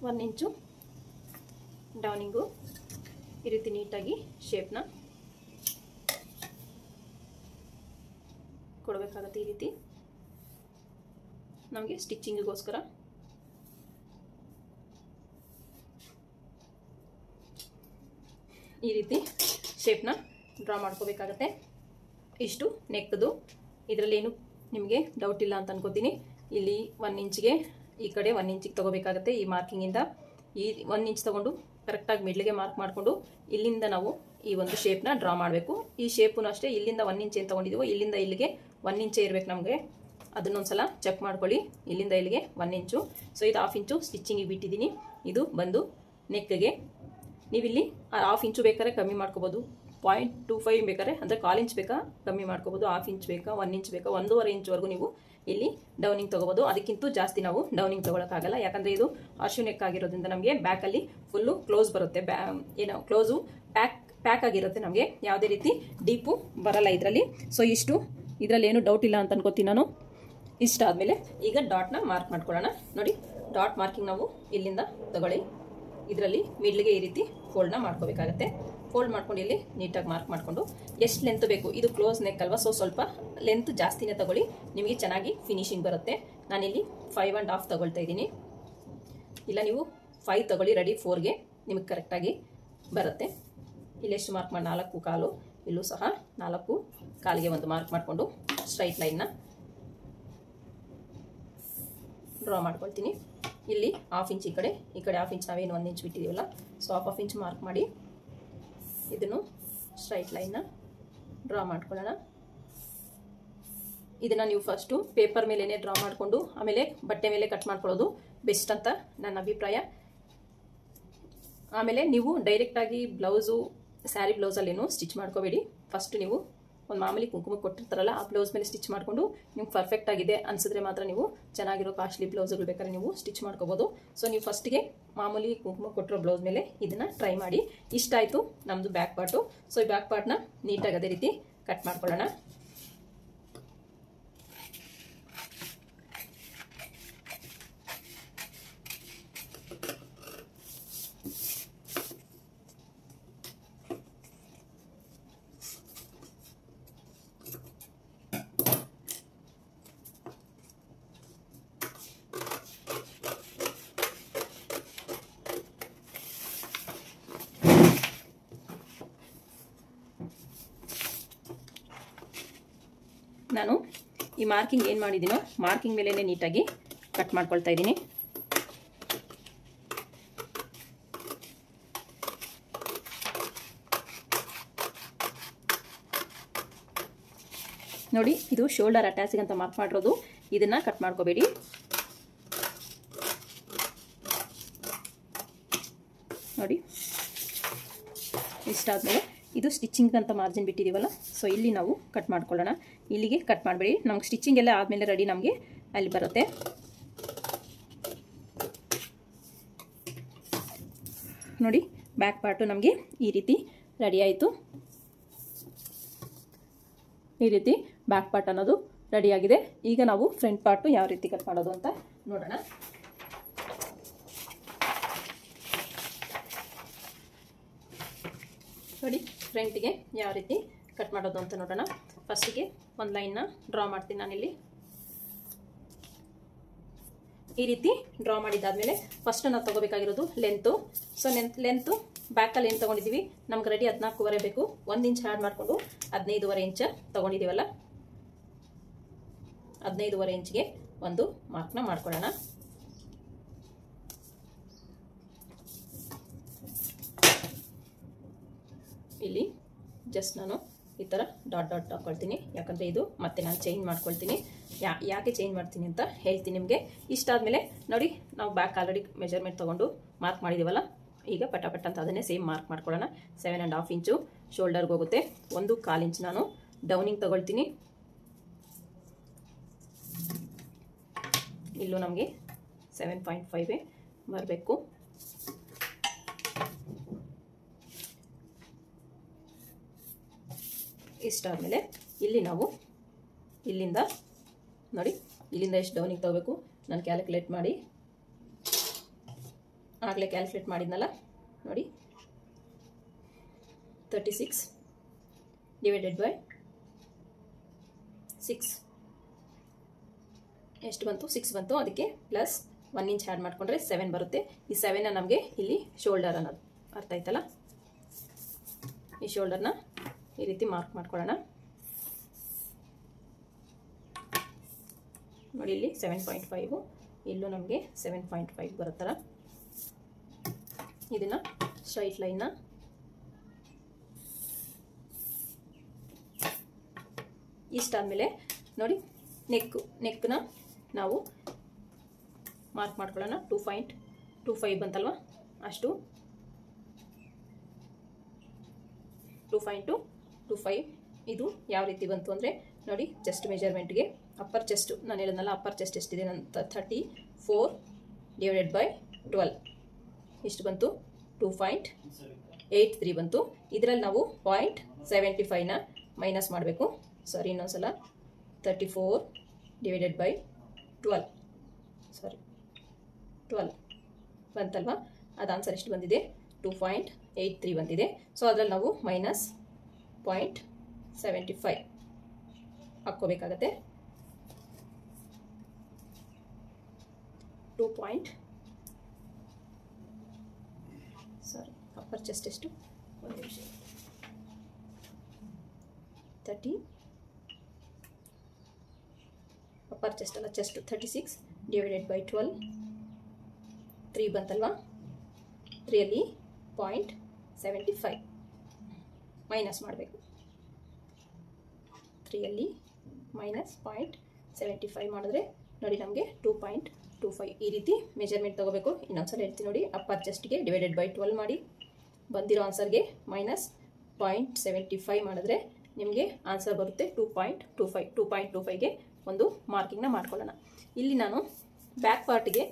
ಒನ್ ಇಂಚು ಡೌನಿಂಗು ಈ ರೀತಿ ನೀಟಾಗಿ ಶೇಪ್ನ ಕೊಡಬೇಕಾಗತ್ತೆ. ಈ ರೀತಿ ನಮಗೆ ಸ್ಟಿಚಿಂಗಿಗೋಸ್ಕರ ಈ ರೀತಿ ಶೇಪ್ನ ಡ್ರಾ ಮಾಡ್ಕೋಬೇಕಾಗತ್ತೆ. ಇಷ್ಟು ನೆಕ್ದು. ಇದರಲ್ಲೇನು ನಿಮಗೆ ಡೌಟ್ ಇಲ್ಲ ಅಂತ ಅನ್ಕೋತೀನಿ. ಇಲ್ಲಿ 1 ಇಂಚಿಗೆ ಈ ಕಡೆ 1 ಇಂಚಿಗೆ ತೊಗೋಬೇಕಾಗತ್ತೆ. ಈ ಮಾರ್ಕಿಂಗಿಂದ ಈ 1 ಇಂಚ್ ತೊಗೊಂಡು ಕರೆಕ್ಟಾಗಿ ಮಿಡ್ಲಿಗೆ ಮಾರ್ಕ್ ಮಾಡಿಕೊಂಡು ಇಲ್ಲಿಂದ ನಾವು ಈ ಒಂದು ಶೇಪ್ನ ಡ್ರಾ ಮಾಡಬೇಕು. ಈ ಶೇಪು ಅಷ್ಟೇ ಇಲ್ಲಿಂದ 1 ಇಂಚ್ ಏನು ತೊಗೊಂಡಿದ್ದೀವೋ ಇಲ್ಲಿಂದ ಇಲ್ಲಿಗೆ 1 ಇಂಚೇ ಇರಬೇಕು ನಮಗೆ. ಅದನ್ನೊಂದ್ಸಲ ಚೆಕ್ ಮಾಡ್ಕೊಳ್ಳಿ. ಇಲ್ಲಿಂದ ಇಲ್ಲಿಗೆ 1 ಇಂಚು. ಸೊ ಇದು 1/2 ಇಂಚು ಸ್ಟಿಚಿಂಗಿಗೆ ಬಿಟ್ಟಿದ್ದೀನಿ. ಇದು ಬಂದು ನೆಕ್ಗೆ. ನೀವಿಲ್ಲಿ 1/2 ಇಂಚು ಬೇಕಾದ್ರೆ ಕಮ್ಮಿ ಮಾಡ್ಕೋಬೋದು, 0.25 ಬೇಕಾದ್ರೆ ಅಂದರೆ 1/4 ಇಂಚ್ ಬೇಕಾ ಕಮ್ಮಿ ಮಾಡ್ಕೋಬೋದು, 1/2 ಇಂಚ್ ಬೇಕಾ 1 ಇಂಚ್ ಬೇಕಾ 1.5 ಇಂಚ್ವರೆಗೂ ನೀವು ಇಲ್ಲಿ ಡೌನಿಂಗ್ ತೊಗೋಬೋದು. ಅದಕ್ಕಿಂತ ಜಾಸ್ತಿ ನಾವು ಡೌನಿಂಗ್ ತೊಗೊಳಕ್ಕಾಗಲ್ಲ, ಯಾಕಂದರೆ ಇದು ಅರ್ಶು ನೆಕ್ ಆಗಿರೋದ್ರಿಂದ ನಮಗೆ ಬ್ಯಾಕಲ್ಲಿ ಫುಲ್ಲು ಕ್ಲೋಸ್ ಬರುತ್ತೆ. ಏನೋ ಕ್ಲೋಸು ಪ್ಯಾಕ್ ಆಗಿರುತ್ತೆ, ನಮಗೆ ಯಾವುದೇ ರೀತಿ ಡೀಪು ಬರಲ್ಲ ಇದರಲ್ಲಿ. ಸೊ ಇಷ್ಟು ಇದರಲ್ಲಿ ಏನು ಡೌಟ್ ಇಲ್ಲ ಅಂತ ಅನ್ಕೋತೀನಿ ನಾನು. ಇಷ್ಟಾದಮೇಲೆ ಈಗ ಡಾಟ್ನ ಮಾರ್ಕ್ ಮಾಡ್ಕೊಳ್ಳೋಣ. ನೋಡಿ ಡಾಟ್ ಮಾರ್ಕಿಂಗ್ ನಾವು ಇಲ್ಲಿಂದ ತಗೊಳ್ಳಿ. ಇದರಲ್ಲಿ ಮಿಡ್ಲಿಗೆ ಈ ರೀತಿ ಫೋಲ್ಡ್ನ ಮಾಡ್ಕೋಬೇಕಾಗತ್ತೆ. ಫೋಲ್ಡ್ ಮಾಡ್ಕೊಂಡು ಇಲ್ಲಿ ನೀಟಾಗಿ ಮಾರ್ಕ್ ಮಾಡಿಕೊಂಡು ಎಷ್ಟು ಲೆಂತ್ ಬೇಕು, ಇದು ಕ್ಲೋಸ್ ನೆಕ್ ಅಲ್ವಾ, ಸೊ ಸ್ವಲ್ಪ ಲೆಂತ್ ಜಾಸ್ತಿನೇ ತಗೊಳ್ಳಿ, ನಿಮಗೆ ಚೆನ್ನಾಗಿ ಫಿನಿಶಿಂಗ್ ಬರುತ್ತೆ. ನಾನಿಲ್ಲಿ 5.5 ತಗೊಳ್ತಾ ಇದ್ದೀನಿ. ಇಲ್ಲ ನೀವು 5 ತಗೊಳ್ಳಿ, ರೆಡಿ 4ಗೆ ನಿಮಗೆ ಕರೆಕ್ಟಾಗಿ ಬರುತ್ತೆ. ಇಲ್ಲಿ ಎಷ್ಟು ಮಾರ್ಕ್ ಮಾಡಿ 4.25, ಇಲ್ಲೂ ಸಹ 4.25ಗೆ ಒಂದು ಮಾರ್ಕ್ ಮಾಡಿಕೊಂಡು ಸ್ಟ್ರೈಟ್ ಲೈನ್ನ ಡ್ರಾ ಮಾಡ್ಕೊಳ್ತೀನಿ. ಇಲ್ಲಿ 1/2 ಇಂಚ್ ಈ ಕಡೆ 1/2 ಇಂಚ್ ನಾವೇನು 1 ಇಂಚ್ ಬಿಟ್ಟಿದ್ದೀವಲ್ಲ, ಸೊ 1/2 ಇಂಚ್ ಮಾರ್ಕ್ ಮಾಡಿ ಇದನ್ನು ಸ್ಟ್ರೈಟ್ ಲೈನ್ನ ಡ್ರಾ ಮಾಡ್ಕೊಳ್ಳೋಣ. ಇದನ್ನು ನೀವು ಫಸ್ಟು ಪೇಪರ್ ಮೇಲೇ ಡ್ರಾ ಮಾಡಿಕೊಂಡು ಆಮೇಲೆ ಬಟ್ಟೆ ಮೇಲೆ ಕಟ್ ಮಾಡ್ಕೊಳ್ಳೋದು ಬೆಸ್ಟ್ ಅಂತ ನನ್ನ ಅಭಿಪ್ರಾಯ. ಆಮೇಲೆ ನೀವು ಡೈರೆಕ್ಟಾಗಿ ಬ್ಲೌಸು ಸ್ಯಾರಿ ಬ್ಲೌಸಲ್ಲೇನು ಸ್ಟಿಚ್ ಮಾಡ್ಕೋಬೇಡಿ. ಫಸ್ಟ್ ನೀವು ಒಂದು ಮಾಮೂಲಿ ಕುಂಕುಮ ಕೊಟ್ಟಿರ್ತಾರಲ್ಲ ಆ ಬ್ಲೌಸ್ ಮೇಲೆ ಸ್ಟಿಚ್ ಮಾಡಿಕೊಂಡು ನಿಮ್ಗೆ ಪರ್ಫೆಕ್ಟ್ ಆಗಿದೆ ಅನ್ಸಿದ್ರೆ ಮಾತ್ರ ನೀವು ಚೆನ್ನಾಗಿರೋ ಕಾಸ್ಟ್ಲಿ ಬ್ಲೌಸ್ಗಳು ಬೇಕಾದ್ರೆ ನೀವು ಸ್ಟಿಚ್ ಮಾಡ್ಕೋಬೋದು. ಸೊ ನೀವು ಫಸ್ಟಿಗೆ ಮಾಮೂಲಿ ಕುಂಕುಮ ಕೊಟ್ಟಿರೋ ಬ್ಲೌಸ್ ಮೇಲೆ ಇದನ್ನು ಟ್ರೈ ಮಾಡಿ. ಇಷ್ಟ ಆಯಿತು ನಮ್ಮದು ಬ್ಯಾಕ್ ಪಾರ್ಟು. ಸೊ ಈ ಬ್ಯಾಕ್ ಪಾರ್ಟ್ನ ನೀಟಾಗಿ ಅದೇ ರೀತಿ ಕಟ್ ಮಾಡ್ಕೊಳ್ಳೋಣ. ನಾನು ಈ ಮಾರ್ಕಿಂಗ್ ಏನು ಮಾಡಿದ್ದೀನೋ ಮಾರ್ಕಿಂಗ್ ಮೇಲೇ ನೀಟಾಗಿ ಕಟ್ ಮಾಡ್ಕೊಳ್ತಾ ಇದ್ದೀನಿ. ನೋಡಿ, ಇದು ಶೋಲ್ಡರ್ ಅಟ್ಯಾಚಿಂಗ್ ಅಂತ ಮಾರ್ಕ್ ಮಾಡಿರೋದು. ಇದನ್ನ ಕಟ್ ಮಾಡ್ಕೋಬೇಡಿ. ನೋಡಿ, ಇಷ್ಟಾದ್ಮೇಲೆ ಇದು ಸ್ಟಿಚಿಂಗ್ ಅಂತ ಮಾರ್ಜಿನ್ ಬಿಟ್ಟಿದ್ದೀವಲ್ಲ, ಸೊ ಇಲ್ಲಿ ನಾವು ಕಟ್ ಮಾಡ್ಕೊಳ್ಳೋಣ. ಇಲ್ಲಿಗೆ ಕಟ್ ಮಾಡಬೇಡಿ, ನಮ್ಗೆ ಸ್ಟಿಚಿಂಗ್ ಎಲ್ಲ ಆದಮೇಲೆ ರೆಡಿ ನಮಗೆ ಅಲ್ಲಿ ಬರುತ್ತೆ. ನೋಡಿ, ಬ್ಯಾಕ್ ಪಾರ್ಟು ನಮಗೆ ಈ ರೀತಿ ರೆಡಿ ಆಯಿತು. ಈ ರೀತಿ ಬ್ಯಾಕ್ ಪಾರ್ಟ್ ಅನ್ನೋದು ರೆಡಿಯಾಗಿದೆ. ಈಗ ನಾವು ಫ್ರಂಟ್ ಪಾರ್ಟು ಯಾವ ರೀತಿ ಕಟ್ ಮಾಡೋದು ಅಂತ ನೋಡೋಣ. ನೋಡಿ, ಫ್ರಂಟಿಗೆ ಯಾವ ರೀತಿ ಕಟ್ ಮಾಡೋದು ಅಂತ ನೋಡೋಣ. ಫಸ್ಟಿಗೆ ಒಂದು ಲೈನ್ನ ಡ್ರಾ ಮಾಡ್ತೀನಿ ನಾನಿಲ್ಲಿ. ಈ ರೀತಿ ಡ್ರಾ ಮಾಡಿದ್ದಾದಮೇಲೆ ಫಸ್ಟ್ ನಾವು ತೊಗೋಬೇಕಾಗಿರೋದು ಲೆಂತು. ಸೊ ಲೆಂತು ಬ್ಯಾಕಲ್ಲಿ ಏನು ತೊಗೊಂಡಿದ್ದೀವಿ, ನಮ್ಗೆ ರೆಡಿ 14.5 ಬೇಕು. 1 ಇಂಚ್ ಆ್ಯಡ್ ಮಾಡಿಕೊಂಡು 15.5 ಇಂಚ್ ತೊಗೊಂಡಿದ್ದೀವಲ್ಲ, 15.5 ಇಂಚ್ಗೆ ಒಂದು ಮಾರ್ಕ್ನ ಮಾಡ್ಕೊಳ್ಳೋಣ. ಇಲ್ಲಿ ಜಸ್ಟ್ ನಾನು ಈ ಥರ ಡಾಟ್ ಡಾಟ್ ಹಾಕ್ಕೊಳ್ತೀನಿ, ಯಾಕಂದರೆ ಇದು ಮತ್ತೆ ನಾನು ಚೇಂಜ್ ಮಾಡ್ಕೊಳ್ತೀನಿ. ಯಾಕೆ ಚೇಂಜ್ ಮಾಡ್ತೀನಿ ಅಂತ ಹೇಳ್ತೀನಿ ನಿಮಗೆ. ಇಷ್ಟಾದಮೇಲೆ ನೋಡಿ, ನಾವು ಬ್ಯಾಕ್ ಆಲ್ರೆಡಿ ಮೆಜರ್ಮೆಂಟ್ ತೊಗೊಂಡು ಮಾರ್ಕ್ ಮಾಡಿದ್ದೀವಲ್ಲ, ಈಗ ಪಟ ಅಂತ ಅದನ್ನೇ ಸೇಮ್ ಮಾರ್ಕ್ ಮಾಡ್ಕೊಳ್ಳೋಣ. 7.5 ಇಂಚು ಶೋಲ್ಡರ್ಗೆ ಹೋಗುತ್ತೆ. 1.25 ಇಂಚ್ ನಾನು ಡೌನಿಂಗ್ ತಗೊಳ್ತೀನಿ. ಇಲ್ಲೂ ನಮಗೆ 7.5 ಬರಬೇಕು. ಇಷ್ಟಾದಮೇಲೆ ಇಲ್ಲಿ ನಾವು ಇಲ್ಲಿಂದ ನೋಡಿ, ಇಲ್ಲಿಂದ ಎಷ್ಟು ಡೌನಿಂಗ್ ತಗೋಬೇಕು ನಾನು ಕ್ಯಾಲ್ಕುಲೇಟ್ ಮಾಡಿ ಆಗಲೇ ಕ್ಯಾಲ್ಕುಲೇಟ್ ಮಾಡಿದ್ನಲ್ಲ. ನೋಡಿ, 36 ಡಿವೈಡೆಡ್ ಬೈ 6 ಎಷ್ಟು ಬಂತು? 6 ಬಂತು. ಅದಕ್ಕೆ ಪ್ಲಸ್ 1 ಇಂಚ್ ಆ್ಯಡ್ ಮಾಡಿಕೊಂಡ್ರೆ 7 ಬರುತ್ತೆ. ಈ 7ನ ನಮಗೆ ಇಲ್ಲಿ ಶೋಲ್ಡರ್ ಅನ್ನೋದು ಅರ್ಥ ಆಯ್ತಲ್ಲ. ಈ ಶೋಲ್ಡರ್ನ ಈ ರೀತಿ ಮಾರ್ಕ್ ಮಾಡ್ಕೊಳ್ಳೋಣ. ನೋಡಿ, ಇಲ್ಲಿ 7.5, ಇಲ್ಲೂ ನಮಗೆ 7.5 ಬರುತ್ತಲ್ಲ. ಇದನ್ನ ಸ್ಟ್ರೈಟ್ ಲೈನ್ನ ಇಷ್ಟಾದಮೇಲೆ ನೋಡಿ, ನೆಕ್ನ ನಾವು ಮಾರ್ಕ್ ಮಾಡ್ಕೊಳ್ಳೋಣ. 2.25 ಬಂತಲ್ವ, ಅಷ್ಟು 2.25. ಇದು ಯಾವ ರೀತಿ ಬಂತು ಅಂದರೆ ನೋಡಿ, ಚೆಸ್ಟ್ ಮೆಜರ್ಮೆಂಟ್ಗೆ ಅಪ್ಪರ್ ಚೆಸ್ಟ್ ನಾನು ಹೇಳಿದ್ನಲ್ಲ, ಅಪ್ಪರ್ ಚೆಸ್ಟ್ ಎಷ್ಟಿದೆ ಅಂತ 34 ಡಿವೈಡೆಡ್ ಬೈ 12 ಇಷ್ಟು ಬಂತು. 2.83 ಬಂತು. ಇದರಲ್ಲಿ ನಾವು 0.75ನ ಮೈನಸ್ ಮಾಡಬೇಕು. ಸಾರಿ, ಇನ್ನೊಂದ್ಸಲ 34 ಡಿವೈಡೆಡ್ ಬೈ 12 ಬಂತಲ್ವಾ, ಅದು ಆನ್ಸರ್ ಎಷ್ಟು ಬಂದಿದೆ? 2.83 ಬಂದಿದೆ. ಸೊ ಅದರಲ್ಲಿ ನಾವು ಮೈನಸ್ 0.75 ಹಾಕ್ಕೋಬೇಕಾಗತ್ತೆ. 2. ಸಾರಿ, ಅಪ್ಪರ್ ಚೆಸ್ಟ್ ಎಷ್ಟು? ಒಂದು ನಿಮಿಷ. 30 ಅಪ್ಪರ್ ಚೆಸ್ಟ್ ಅಲ್ಲ, ಚೆಸ್ಟ್ 36 ಡಿವೈಡೆಡ್ ಬೈ 12 3 ಬಂತಲ್ವಾ. 3ಅಲ್ಲಿ 0.75 ಮೈನಸ್ ಮಾಡಬೇಕು. 3ಅಲ್ಲಿ ಮೈನಸ್ 0.75 ಮಾಡಿದ್ರೆ ನೋಡಿ ನಮಗೆ 2.25 ಈ ರೀತಿ ಮೆಜರ್ಮೆಂಟ್ ತೊಗೋಬೇಕು. ಇನ್ನೊಂದ್ಸಲ ಹೇಳ್ತೀನಿ ನೋಡಿ, ಅಪ್ಪರ್ ಚೆಸ್ಟ್ಗೆ ಡಿವೈಡೆಡ್ ಬೈ 12 ಮಾಡಿ ಬಂದಿರೋ ಆನ್ಸರ್ಗೆ ಮೈನಸ್ 0.75 ಮಾಡಿದ್ರೆ ನಿಮಗೆ ಆನ್ಸರ್ ಬರುತ್ತೆ 2.25. 2.25ಗೆ ಒಂದು ಮಾರ್ಕಿಂಗ್ನ ಮಾಡ್ಕೊಳ್ಳೋಣ. ಇಲ್ಲಿ ನಾನು ಬ್ಯಾಕ್ ಪಾರ್ಟಿಗೆ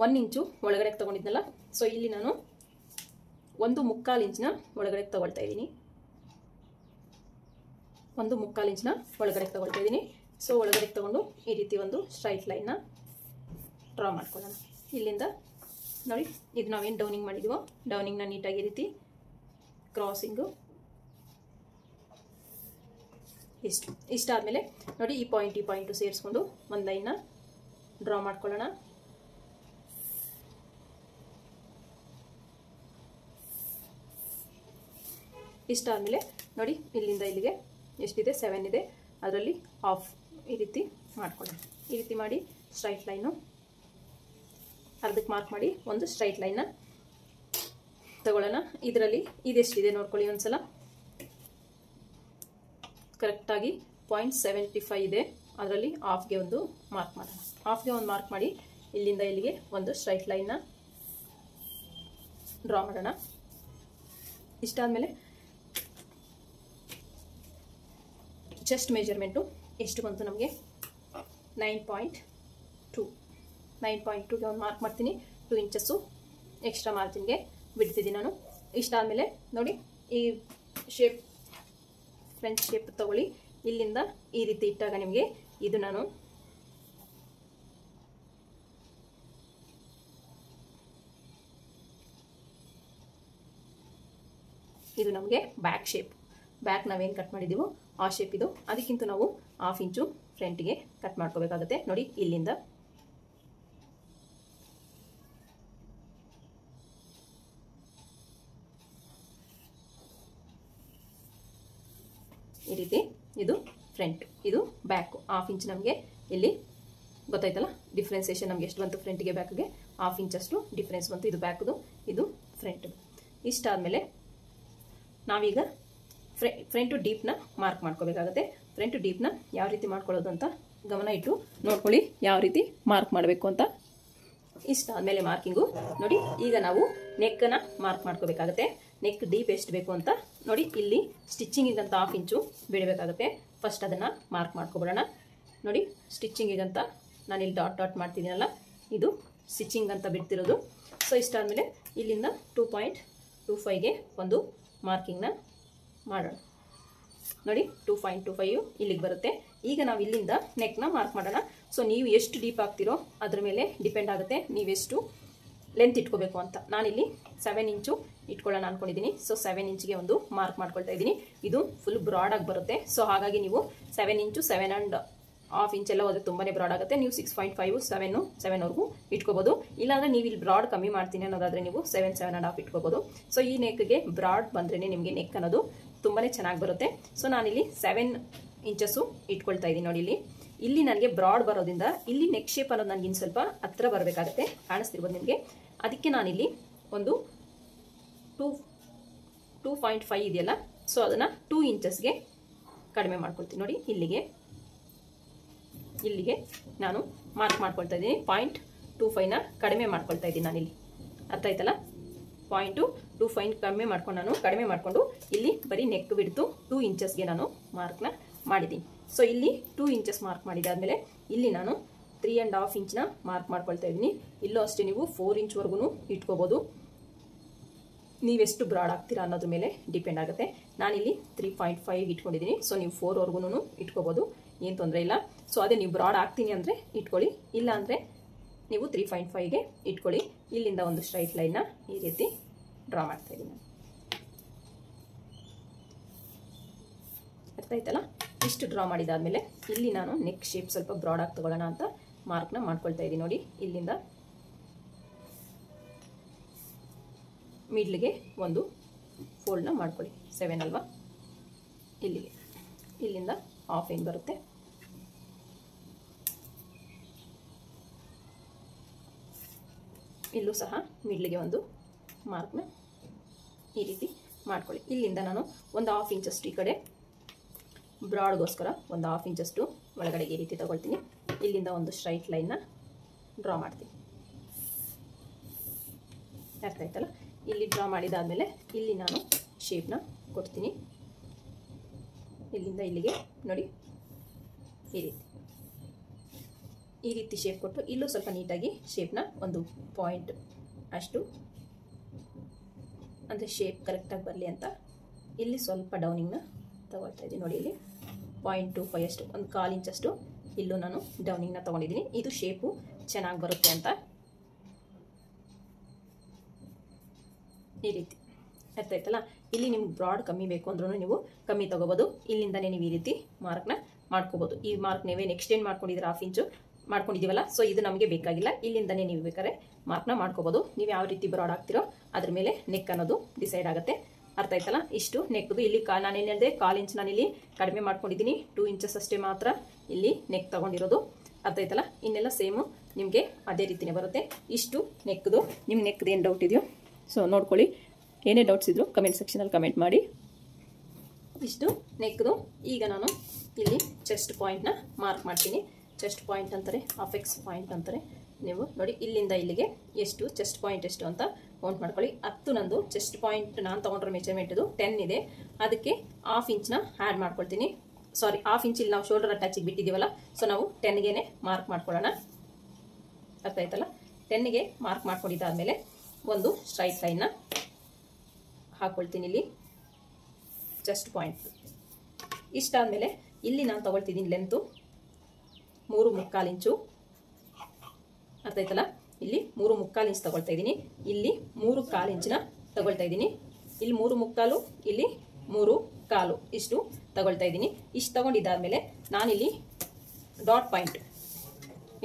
1 ಇಂಚು ಒಳಗಡೆ ತೊಗೊಂಡಿದ್ನಲ್ಲ, ಸೊ ಇಲ್ಲಿ ನಾನು 1.25 ಇಂಚ್ನ ಒಳಗಡೆ ತೊಗೊಳ್ತಾ ಇದ್ದೀನಿ. 1.25 ಇಂಚ್ನ ಒಳಗಡೆ ತೊಗೊಳ್ತಾ ಇದ್ದೀನಿ. ಸೊ ಒಳಗಡೆ ತೊಗೊಂಡು ಈ ರೀತಿ ಒಂದು ಸ್ಟ್ರೈಟ್ ಲೈನ್ನ ಡ್ರಾ ಮಾಡ್ಕೊಳ್ಳೋಣ. ಇಲ್ಲಿಂದ ನೋಡಿ, ಇದು ನಾವೇನು ಡೌನಿಂಗ್ ಮಾಡಿದ್ವೋ ಡೌನಿಂಗ್ನ ನೀಟಾಗಿ ಈ ರೀತಿ ಕ್ರಾಸಿಂಗು ಇಷ್ಟಾದಮೇಲೆ ನೋಡಿ, ಈ ಪಾಯಿಂಟು ಸೇರಿಸ್ಕೊಂಡು ಒಂದು ಲೈನ್ನ ಡ್ರಾ ಮಾಡ್ಕೊಳ್ಳೋಣ. ಇಷ್ಟಾದಮೇಲೆ ನೋಡಿ, ಇಲ್ಲಿಂದ ಇಲ್ಲಿಗೆ ಎಷ್ಟಿದೆ? 7 ಇದೆ. ಅದರಲ್ಲಿ ಹಾಫ್ ಈ ರೀತಿ ಮಾಡ್ಕೊಳ್ಳೋಣ. ಈ ರೀತಿ ಮಾಡಿ ಸ್ಟ್ರೈಟ್ ಲೈನು ಅರ್ಧಕ್ಕೆ ಮಾರ್ಕ್ ಮಾಡಿ ಒಂದು ಸ್ಟ್ರೈಟ್ ಲೈನ್ನ ತಗೊಳ್ಳೋಣ. ಇದರಲ್ಲಿ ಇದೆಷ್ಟಿದೆ ನೋಡ್ಕೊಳ್ಳಿ ಒಂದ್ಸಲ. ಕರೆಕ್ಟಾಗಿ 0.75 ಇದೆ. ಅದರಲ್ಲಿ ಹಾಫ್ಗೆ ಒಂದು ಮಾರ್ಕ್ ಮಾಡೋಣ. ಹಾಫ್ಗೆ ಒಂದು ಮಾರ್ಕ್ ಮಾಡಿ ಇಲ್ಲಿಂದ ಇಲ್ಲಿಗೆ ಒಂದು ಸ್ಟ್ರೈಟ್ ಲೈನ್ನ ಡ್ರಾ ಮಾಡೋಣ. ಇಷ್ಟಾದಮೇಲೆ ಚೆಸ್ಟ್ ಮೆಜರ್ಮೆಂಟು ಎಷ್ಟು ಬಂತು ನಮಗೆ 9.2ಗೆ ಒಂದು ಮಾರ್ಕ್ ಮಾಡ್ತೀನಿ. 2 ಇಂಚಸ್ಸು ಎಕ್ಸ್ಟ್ರಾ ಮಾರ್ಜಿನ್ಗೆ ಬಿಡ್ತಿದ್ದೀನಿ ನಾನು. ಇಷ್ಟಾದಮೇಲೆ ನೋಡಿ ಈ ಶೇಪ್ ಫ್ರೆಂಚ್ ಶೇಪ್ ತಗೊಳ್ಳಿ. ಇಲ್ಲಿಂದ ಈ ರೀತಿ ಇಟ್ಟಾಗ ನಿಮಗೆ ಇದು ನಾನು ಇದು ನಮಗೆ ಬ್ಯಾಕ್ ಶೇಪ್. ಬ್ಯಾಕ್ ನಾವೇನು ಕಟ್ ಮಾಡಿದ್ದೀವೋ ಆ ಶೇಪ್ ಇದು. ಅದಕ್ಕಿಂತ ನಾವು 1/2 ಇಂಚು ಫ್ರಂಟ್ಗೆ ಕಟ್ ಮಾಡ್ಕೋಬೇಕಾಗುತ್ತೆ. ನೋಡಿ ಇಲ್ಲಿಂದ ಈ ರೀತಿ ಇದು ಫ್ರಂಟ್, ಇದು ಬ್ಯಾಕ್. 1/2 ಇಂಚ್ ನಮಗೆ ಇಲ್ಲಿ ಗೊತ್ತಾಯ್ತಲ್ಲ ಡಿಫ್ರೆನ್ಸೇಷನ್ ನಮಗೆ ಎಷ್ಟು ಬಂತು. ಫ್ರಂಟ್ಗೆ ಬ್ಯಾಕ್ಗೆ 1/2 ಇಂಚಷ್ಟು ಡಿಫ್ರೆನ್ಸ್ ಬಂತು. ಇದು ಬ್ಯಾಕ್ದು, ಇದು ಫ್ರಂಟ್. ಇಷ್ಟಾದಮೇಲೆ ನಾವೀಗ ಫ್ರಂಟು ಡೀಪ್ನ ಮಾರ್ಕ್ ಮಾಡ್ಕೋಬೇಕಾಗುತ್ತೆ. ಫ್ರಂಟು ಡೀಪ್ನ ಯಾವ ರೀತಿ ಮಾಡ್ಕೊಳ್ಳೋದು ಅಂತ ಗಮನ ಇಟ್ಟು ನೋಡ್ಕೊಳ್ಳಿ, ಯಾವ ರೀತಿ ಮಾರ್ಕ್ ಮಾಡಬೇಕು ಅಂತ. ಇಷ್ಟಾದಮೇಲೆ ಮಾರ್ಕಿಂಗು ನೋಡಿ. ಈಗ ನಾವು ನೆಕ್ಕನ್ನು ಮಾರ್ಕ್ ಮಾಡ್ಕೋಬೇಕಾಗುತ್ತೆ. ನೆಕ್ ಡೀಪ್ ಎಷ್ಟು ಬೇಕು ಅಂತ ನೋಡಿ. ಇಲ್ಲಿ ಸ್ಟಿಚ್ಚಿಂಗಿಗಂತ 1/2 ಇಂಚು ಬಿಡಬೇಕಾಗುತ್ತೆ. ಫಸ್ಟ್ ಅದನ್ನು ಮಾರ್ಕ್ ಮಾಡ್ಕೊಬಿಡೋಣ. ನೋಡಿ ಸ್ಟಿಚ್ಚಿಂಗಿಗಂತ ನಾನಿಲ್ಲಿ ಡಾಟ್ ಡಾಟ್ ಮಾಡ್ತಿದ್ದೀನಲ್ಲ, ಇದು ಸ್ಟಿಚ್ಚಿಂಗ್ ಅಂತ ಬಿಡ್ತಿರೋದು. ಸೊ ಇಷ್ಟಾದಮೇಲೆ ಇಲ್ಲಿಂದ 2.25ಗೆ ಒಂದು ಮಾರ್ಕಿಂಗ್ನ ಮಾಡೋಣ. ನೋಡಿ 2.25 ಇಲ್ಲಿಗೆ ಬರುತ್ತೆ. ಈಗ ನಾವು ಇಲ್ಲಿಂದ ನೆಕ್ನ ಮಾರ್ಕ್ ಮಾಡೋಣ. ಸೊ ನೀವು ಎಷ್ಟು ಡೀಪ್ ಆಗ್ತಿರೋ ಅದ್ರ ಮೇಲೆ ಡಿಪೆಂಡ್ ಆಗುತ್ತೆ ನೀವೆಷ್ಟು ಲೆಂತ್ ಇಟ್ಕೋಬೇಕು ಅಂತ. ನಾನಿಲ್ಲಿ 7 ಇಂಚು ಇಟ್ಕೊಳ್ಳೋಣ ಅಂದ್ಕೊಂಡಿದ್ದೀನಿ. ಸೊ 7 ಇಂಚಿಗೆ ಒಂದು ಮಾರ್ಕ್ ಮಾಡ್ಕೊಳ್ತಾ ಇದ್ದೀನಿ. ಇದು ಫುಲ್ ಬ್ರಾಡಾಗಿ ಬರುತ್ತೆ. ಸೊ ಹಾಗಾಗಿ ನೀವು 7 ಇಂಚು 7.5 ಇಂಚ್ ಎಲ್ಲ ಹೋದರೆ ತುಂಬಾ ಬ್ರಾಡ್ ಆಗುತ್ತೆ. ನೀವು 6.5 7ವರೆಗೂ ಇಟ್ಕೋಬೋದು. ಇಲ್ಲಾಂದರೆ ನೀವು ಇಲ್ಲಿ ಬ್ರಾಡ್ ಕಮ್ಮಿ ಮಾಡ್ತೀನಿ ಅನ್ನೋದಾದರೆ ನೀವು 7.5 ಇಟ್ಕೋಬೋದು. ಸೊ ಈ ನೆಕ್ಗೆ ಬ್ರಾಡ್ ಬಂದ್ರೇ ನಿಮಗೆ ನೆಕ್ ಅನ್ನೋದು ತುಂಬಾ ಚೆನ್ನಾಗಿ ಬರುತ್ತೆ. ಸೊ ನಾನಿಲ್ಲಿ 7 ಇಂಚಸ್ಸು ಇಟ್ಕೊಳ್ತಾ ಇದ್ದೀನಿ. ನೋಡಿ ಇಲ್ಲಿ ನನಗೆ ಬ್ರಾಡ್ ಬರೋದ್ರಿಂದ ಇಲ್ಲಿ ನೆಕ್ ಶೇಪ್ ಅನ್ನೋದು ನನಗೆ ಇನ್ನು ಸ್ವಲ್ಪ ಹತ್ರ ಬರಬೇಕಾಗುತ್ತೆ, ಕಾಣಿಸ್ತಿರ್ಬೋದು ನಿಮಗೆ. ಅದಕ್ಕೆ ನಾನಿಲ್ಲಿ ಒಂದು 2.5 ಇದೆಯಲ್ಲ, ಸೊ ಅದನ್ನು 2 ಇಂಚಸ್ಗೆ ಕಡಿಮೆ ಮಾಡ್ಕೊಳ್ತೀನಿ. ನೋಡಿ ಇಲ್ಲಿಗೆ ನಾನು ಮಾರ್ಕ್ ಮಾಡ್ಕೊಳ್ತಾ ಇದ್ದೀನಿ. 0.25ನ ಕಡಿಮೆ ಮಾಡ್ಕೊಳ್ತಾ ಇದ್ದೀನಿ ನಾನಿಲ್ಲಿ. ಅರ್ಥ ಆಯ್ತಲ್ಲ? 0.25 ಕಡಿಮೆ ಮಾಡಿಕೊಂಡು ಇಲ್ಲಿ ಬರೀ ನೆಕ್ ಬಿಡ್ತು 2 ಇಂಚಸ್ಗೆ ನಾನು ಮಾರ್ಕ್ನ ಮಾಡಿದ್ದೀನಿ. ಸೊ ಇಲ್ಲಿ 2 ಇಂಚಸ್ ಮಾರ್ಕ್ ಮಾಡಿದಾದ್ಮೇಲೆ ಇಲ್ಲಿ ನಾನು 3.5 ಇಂಚ್ನ ಮಾರ್ಕ್ ಮಾಡ್ಕೊಳ್ತಾ ಇದ್ದೀನಿ. ಇಲ್ಲೂ ಅಷ್ಟೇ ನೀವು 4 ಇಂಚ್ವರೆಗೂ ಇಟ್ಕೋಬೋದು. ನೀವೆಷ್ಟು ಬ್ರಾಡ್ ಆಗ್ತೀರಾ ಅನ್ನೋದ್ರ ಮೇಲೆ ಡಿಪೆಂಡ್ ಆಗುತ್ತೆ. ನಾನಿಲ್ಲಿ 3.5 ಇಟ್ಕೊಂಡಿದ್ದೀನಿ. ಸೊ ನೀವು 4ವರೆಗೂ ಇಟ್ಕೋಬೋದು, ಏನು ತೊಂದರೆ ಇಲ್ಲ. ಸೊ ಅದೇ ನೀವು ಬ್ರಾಡ್ ಆಗ್ತೀನಿ ಅಂದರೆ ಇಟ್ಕೊಳ್ಳಿ, ಇಲ್ಲ ಅಂದರೆ ನೀವು 3.5ಗೆ ಇಟ್ಕೊಳ್ಳಿ. ಇಲ್ಲಿಂದ ಒಂದು ಸ್ಟ್ರೈಟ್ ಲೈನ್ನ ಈ ರೀತಿ ಡ್ರಾ ಮಾಡ್ತಾ ಇದ್ದೀನಿ. ಅರ್ಥ ಆಯ್ತಲ್ಲ? ಇಷ್ಟು ಡ್ರಾ ಮಾಡಿದಾದ್ಮೇಲೆ ಇಲ್ಲಿ ನಾನು ನೆಕ್ ಶೇಪ್ ಸ್ವಲ್ಪ ಬ್ರಾಡಾಗಿ ತಗೊಳ್ಳೋಣ ಅಂತ ಮಾರ್ಕ್ನ ಮಾಡ್ಕೊಳ್ತಾ ಇದ್ದೀನಿ. ನೋಡಿ ಇಲ್ಲಿಂದ ಮಿಡ್ಲಿಗೆ ಒಂದು ಫೋಲ್ಡ್ನ ಮಾಡ್ಕೊಳ್ಳಿ. 7 ಅಲ್ವಾ, ಇಲ್ಲಿಂದ ಹಾಫ್ ಏನು ಬರುತ್ತೆ, ಇಲ್ಲೂ ಸಹ ಮಿಡ್ಲಿಗೆ ಒಂದು ಮಾರ್ಕ್ನ ಈ ರೀತಿ ಮಾಡ್ಕೊಳ್ಳಿ. ಇಲ್ಲಿಂದ ನಾನು ಒಂದು 1/2 ಇಂಚಷ್ಟು ಈ ಕಡೆ ಬ್ರಾಡ್ಗೋಸ್ಕರ ಒಂದು 1/2 ಇಂಚಷ್ಟು ಒಳಗಡೆಗೆ ಈ ರೀತಿ ತಗೊಳ್ತೀನಿ. ಇಲ್ಲಿಂದ ಒಂದು ಸ್ಟ್ರೈಟ್ ಲೈನ್ನ ಡ್ರಾ ಮಾಡ್ತೀನಿ. ಅರ್ಥ ಆಯ್ತಲ್ಲ? ಇಲ್ಲಿ ಡ್ರಾ ಮಾಡಿದಾದ್ಮೇಲೆ ಇಲ್ಲಿ ನಾನು ಶೇಪ್ನ ಕೊಡ್ತೀನಿ. ಇಲ್ಲಿಂದ ಇಲ್ಲಿಗೆ ನೋಡಿ ಈ ರೀತಿ ಶೇಪ್ ಕೊಟ್ಟು ಇಲ್ಲೂ ಸ್ವಲ್ಪ ನೀಟಾಗಿ ಶೇಪ್ನ ಒಂದು ಪಾಯಿಂಟ್ ಅಷ್ಟು, ಅಂದರೆ ಶೇಪ್ ಕರೆಕ್ಟಾಗಿ ಬರಲಿ ಅಂತ ಇಲ್ಲಿ ಸ್ವಲ್ಪ ಡೌನಿಂಗ್ನ ತಗೊಳ್ತಾ ಇದ್ದೀನಿ. ನೋಡಿ ಇಲ್ಲಿ 0.25 ಅಷ್ಟು, ಒಂದು 1/4 ಇಂಚಷ್ಟು ಇಲ್ಲೂ ನಾನು ಡೌನಿಂಗ್ನ ತೊಗೊಂಡಿದ್ದೀನಿ. ಇದು ಶೇಪು ಚೆನ್ನಾಗಿ ಬರುತ್ತೆ ಅಂತ ಈ ರೀತಿ. ಅರ್ಥ ಆಯ್ತಲ್ಲ? ಇಲ್ಲಿ ನಿಮ್ಗೆ ಬ್ರಾಡ್ ಕಮ್ಮಿ ಬೇಕು ಅಂದ್ರೂ ನೀವು ಕಮ್ಮಿ ತೊಗೋಬೋದು. ಇಲ್ಲಿಂದನೇ ನೀವು ಈ ರೀತಿ ಮಾರ್ಕ್ನ ಮಾಡ್ಕೋಬೋದು. ಈ ಮಾರ್ಕ್ ನೀವೇನು ಎಕ್ಸ್ಟೆಂಡ್ ಮಾಡ್ಕೊಂಡಿದ್ರೆ 1/2 ಇಂಚು ಮಾಡ್ಕೊಂಡಿದ್ದೀವಲ್ಲ, ಸೊ ಇದು ನಮಗೆ ಬೇಕಾಗಿಲ್ಲ. ಇಲ್ಲಿಂದನೇ ನೀವು ಬೇಕಾದ್ರೆ ಮಾರ್ಕ್ನ ಮಾಡ್ಕೋಬೋದು. ನೀವು ಯಾವ ರೀತಿ ಬ್ರಾಡ್ ಆಗ್ತಿರೋ ಅದ್ರ ಮೇಲೆ ನೆಕ್ ಅನ್ನೋದು ಡಿಸೈಡ್ ಆಗುತ್ತೆ. ಅರ್ಥ ಆಯ್ತಲ್ಲ? ಇಷ್ಟು ನೆಕ್ದು ಇಲ್ಲಿ ನಾನೇನು ಹೇಳಿದೆ 1/4 ಇಂಚ್ ನಾನಿಲ್ಲಿ ಕಡಿಮೆ ಮಾಡ್ಕೊಂಡಿದ್ದೀನಿ. 2 ಇಂಚಸ್ ಅಷ್ಟೇ ಮಾತ್ರ ಇಲ್ಲಿ ನೆಕ್ ತಗೊಂಡಿರೋದು, ಅರ್ಥ ಆಯ್ತಲ್ಲ. ಇನ್ನೆಲ್ಲ ಸೇಮು ನಿಮಗೆ ಅದೇ ರೀತಿನೇ ಬರುತ್ತೆ. ಇಷ್ಟು ನೆಕ್ದು, ನಿಮ್ಮ ನೆಕ್ದು ಏನು ಡೌಟ್ ಇದೆಯೋ ಸೊ ನೋಡ್ಕೊಳ್ಳಿ. ಏನೇ ಡೌಟ್ಸ್ ಇದ್ರು ಕಮೆಂಟ್ ಸೆಕ್ಷನಲ್ಲಿ ಕಮೆಂಟ್ ಮಾಡಿ. ಇಷ್ಟು ನೆಕ್ದು. ಈಗ ನಾನು ಇಲ್ಲಿ ಚೆಸ್ಟ್ ಪಾಯಿಂಟ್ನ ಮಾರ್ಕ್ ಮಾಡ್ತೀನಿ. ಚೆಸ್ಟ್ ಪಾಯಿಂಟ್ ಅಂತಾರೆ, ಅಫೆಕ್ಸ್ ಪಾಯಿಂಟ್ ಅಂತಾರೆ. ನೀವು ನೋಡಿ ಇಲ್ಲಿಂದ ಇಲ್ಲಿಗೆ ಎಷ್ಟು ಚೆಸ್ಟ್ ಪಾಯಿಂಟ್ ಎಷ್ಟು ಅಂತ ಕೌಂಟ್ ಮಾಡ್ಕೊಳ್ಳಿ. 10 ನಂದು ಚೆಸ್ಟ್ ಪಾಯಿಂಟ್ ನಾನು ತೊಗೊಂಡ್ರೆ ಮೆಜರ್ಮೆಂಟ್ ಇದು 10 ಇದೆ. ಅದಕ್ಕೆ ಹಾಫ್ ಇಂಚ್ನ ಆ್ಯಡ್ ಮಾಡ್ಕೊಳ್ತೀನಿ. ಸಾರಿ, ಹಾಫ್ ಇಂಚ್ ಇಲ್ಲಿ ನಾವು ಶೋಲ್ಡರ್ ಅಟ್ಯಾಚಿಗೆ ಬಿಟ್ಟಿದ್ದೀವಲ್ಲ, ಸೊ ನಾವು 10ಗೆ ಮಾರ್ಕ್ ಮಾಡ್ಕೊಳ್ಳೋಣ. ಅರ್ಥ ಆಯ್ತಲ್ಲ. 10ಗೆ ಮಾರ್ಕ್ ಮಾಡ್ಕೊಂಡಿದ್ದಾದ್ಮೇಲೆ ಒಂದು ಸ್ಟ್ರೈಟ್ ಲೈನ್ನ ಹಾಕ್ಕೊಳ್ತೀನಿ ಇಲ್ಲಿ ಚೆಸ್ಟ್ ಪಾಯಿಂಟ್. ಇಷ್ಟಾದಮೇಲೆ ಇಲ್ಲಿ ನಾನು ತಗೊಳ್ತಿದ್ದೀನಿ ಲೆಂತು 3.25 ಇಂಚು. ಅರ್ಥ ಆಯ್ತಲ್ಲ. ಇಲ್ಲಿ 3.25 ಇಂಚ್ ತಗೊಳ್ತಾ ಇದ್ದೀನಿ. ಇಲ್ಲಿ 3.25 ಇಂಚಿನ ತಗೊಳ್ತಾ ಇದ್ದೀನಿ. ಇಲ್ಲಿ 3.25, ಇಲ್ಲಿ 3.25 ಇಷ್ಟು ತಗೊಳ್ತಾ ಇದ್ದೀನಿ. ಇಷ್ಟು ತಗೊಂಡಿದ್ದಾದ್ಮೇಲೆ ನಾನಿಲ್ಲಿ ಡಾಟ್ ಪಾಯಿಂಟ್,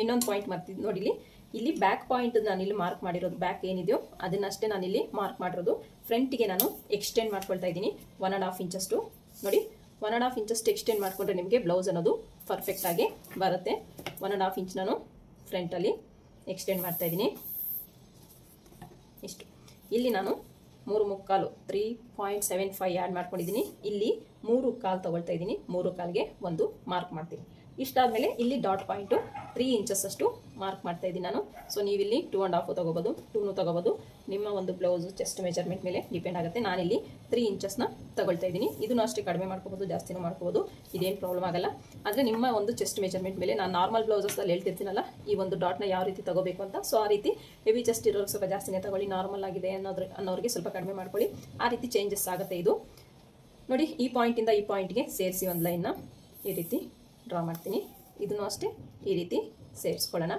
ಇನ್ನೊಂದು ಪಾಯಿಂಟ್ ಮಾಡ್ತಿದ್ದೀನಿ ನೋಡಿ. ಇಲ್ಲಿ ಬ್ಯಾಕ್ ಪಾಯಿಂಟ್ ನಾನು ಇಲ್ಲಿ ಮಾರ್ಕ್ ಮಾಡಿರೋದು, ಬ್ಯಾಕ್ ಏನಿದೆಯೋ ಅದನ್ನಷ್ಟೇ ನಾನು ಇಲ್ಲಿ ಮಾರ್ಕ್ ಮಾಡಿರೋದು. ಫ್ರಂಟಿಗೆ ನಾನು ಎಕ್ಸ್ಟೆಂಡ್ ಮಾಡ್ಕೊಳ್ತಾ ಇದ್ದೀನಿ 1.5 ಇಂಚಷ್ಟು. ನೋಡಿ 1.5 ಇಂಚಷ್ಟು ಎಕ್ಸ್ಟೆಂಡ್ ಮಾಡಿಕೊಂಡ್ರೆ ನಿಮಗೆ ಬ್ಲೌಸ್ ಅನ್ನೋದು ಪರ್ಫೆಕ್ಟ್ ಆಗಿ ಬರುತ್ತೆ. 1.5 ಇಂಚ್ ನಾನು ಫ್ರಂಟಲ್ಲಿ ಎಕ್ಸ್ಟೆಂಡ್ ಮಾಡ್ತಾ ಇದ್ದೀನಿ. ಇಷ್ಟು. ಇಲ್ಲಿ ನಾನು 3.25 3.75 ಆ್ಯಡ್ ಮಾಡ್ಕೊಂಡಿದ್ದೀನಿ. ಇಲ್ಲಿ 3.25 ತಗೊಳ್ತಾ ಇದ್ದೀನಿ. 3.25ಗೆ ಒಂದು ಮಾರ್ಕ್ ಮಾಡ್ತೀನಿ. ಇಷ್ಟಾದಮೇಲೆ ಇಲ್ಲಿ ಡಾಟ್ ಪಾಯಿಂಟು 3 ಇಂಚಸ್ ಅಷ್ಟು ಮಾರ್ಕ್ ಮಾಡ್ತಾ ಇದ್ದೀನಿ ನಾನು. ಸೊ ನೀವಿಲ್ಲಿ 2.5 ತಗೋಬೋದು, 2 ತಗೋಬೋದು. ನಿಮ್ಮ ಒಂದು ಬ್ಲೌಸು ಚೆಸ್ಟ್ ಮೆಜರ್ಮೆಂಟ್ ಮೇಲೆ ಡಿಪೆಂಡ್ ಆಗುತ್ತೆ. ನಾನಿಲ್ಲಿ 3 ಇಂಚಸ್ನ ತಗೊಳ್ತಾ ಇದ್ದೀನಿ. ಇದನ್ನು ಅಷ್ಟೇ ಕಡಿಮೆ ಮಾಡ್ಕೋಬೋದು, ಜಾಸ್ತಿನೂ ಮಾಡ್ಕೋಬೋದು, ಇದೇನು ಪ್ರಾಬ್ಲಮ್ ಆಗಲ್ಲ. ಆದರೆ ನಿಮ್ಮ ಒಂದು ಚೆಸ್ಟ್ ಮೆಜರ್ಮೆಂಟ್ ಮೇಲೆ ನಾನು ನಾರ್ಮಲ್ ಬ್ಲೌಸಸ್ಸಲ್ಲಿ ಹೇಳ್ತಿರ್ತೀನಲ್ಲ ಈ ಒಂದು ಡಾಟ್ನ ಯಾವ ರೀತಿ ತಗೋಬೇಕು ಅಂತ. ಸೊ ಆ ರೀತಿ ಹೆವಿ ಚೆಸ್ಟ್ ಇರೋರಿಗೆ ಸ್ವಲ್ಪ ಜಾಸ್ತಿನೇ ತಗೊಳ್ಳಿ, ನಾರ್ಮಲ್ ಆಗಿದೆ ಅನ್ನೋರಿಗೆ ಸ್ವಲ್ಪ ಕಡಿಮೆ ಮಾಡ್ಕೊಳ್ಳಿ. ಆ ರೀತಿ ಚೇಂಜಸ್ ಆಗುತ್ತೆ ಇದು. ನೋಡಿ ಈ ಪಾಯಿಂಟಿಂದ ಈ ಪಾಯಿಂಟ್ಗೆ ಸೇರಿಸಿ ಒಂದು ಲೈನ್ನ ಈ ರೀತಿ ಡ್ರಾ ಮಾಡ್ತೀನಿ. ಇದನ್ನು ಅಷ್ಟೇ ಈ ರೀತಿ ಸೇರಿಸ್ಕೊಳ್ಳೋಣ.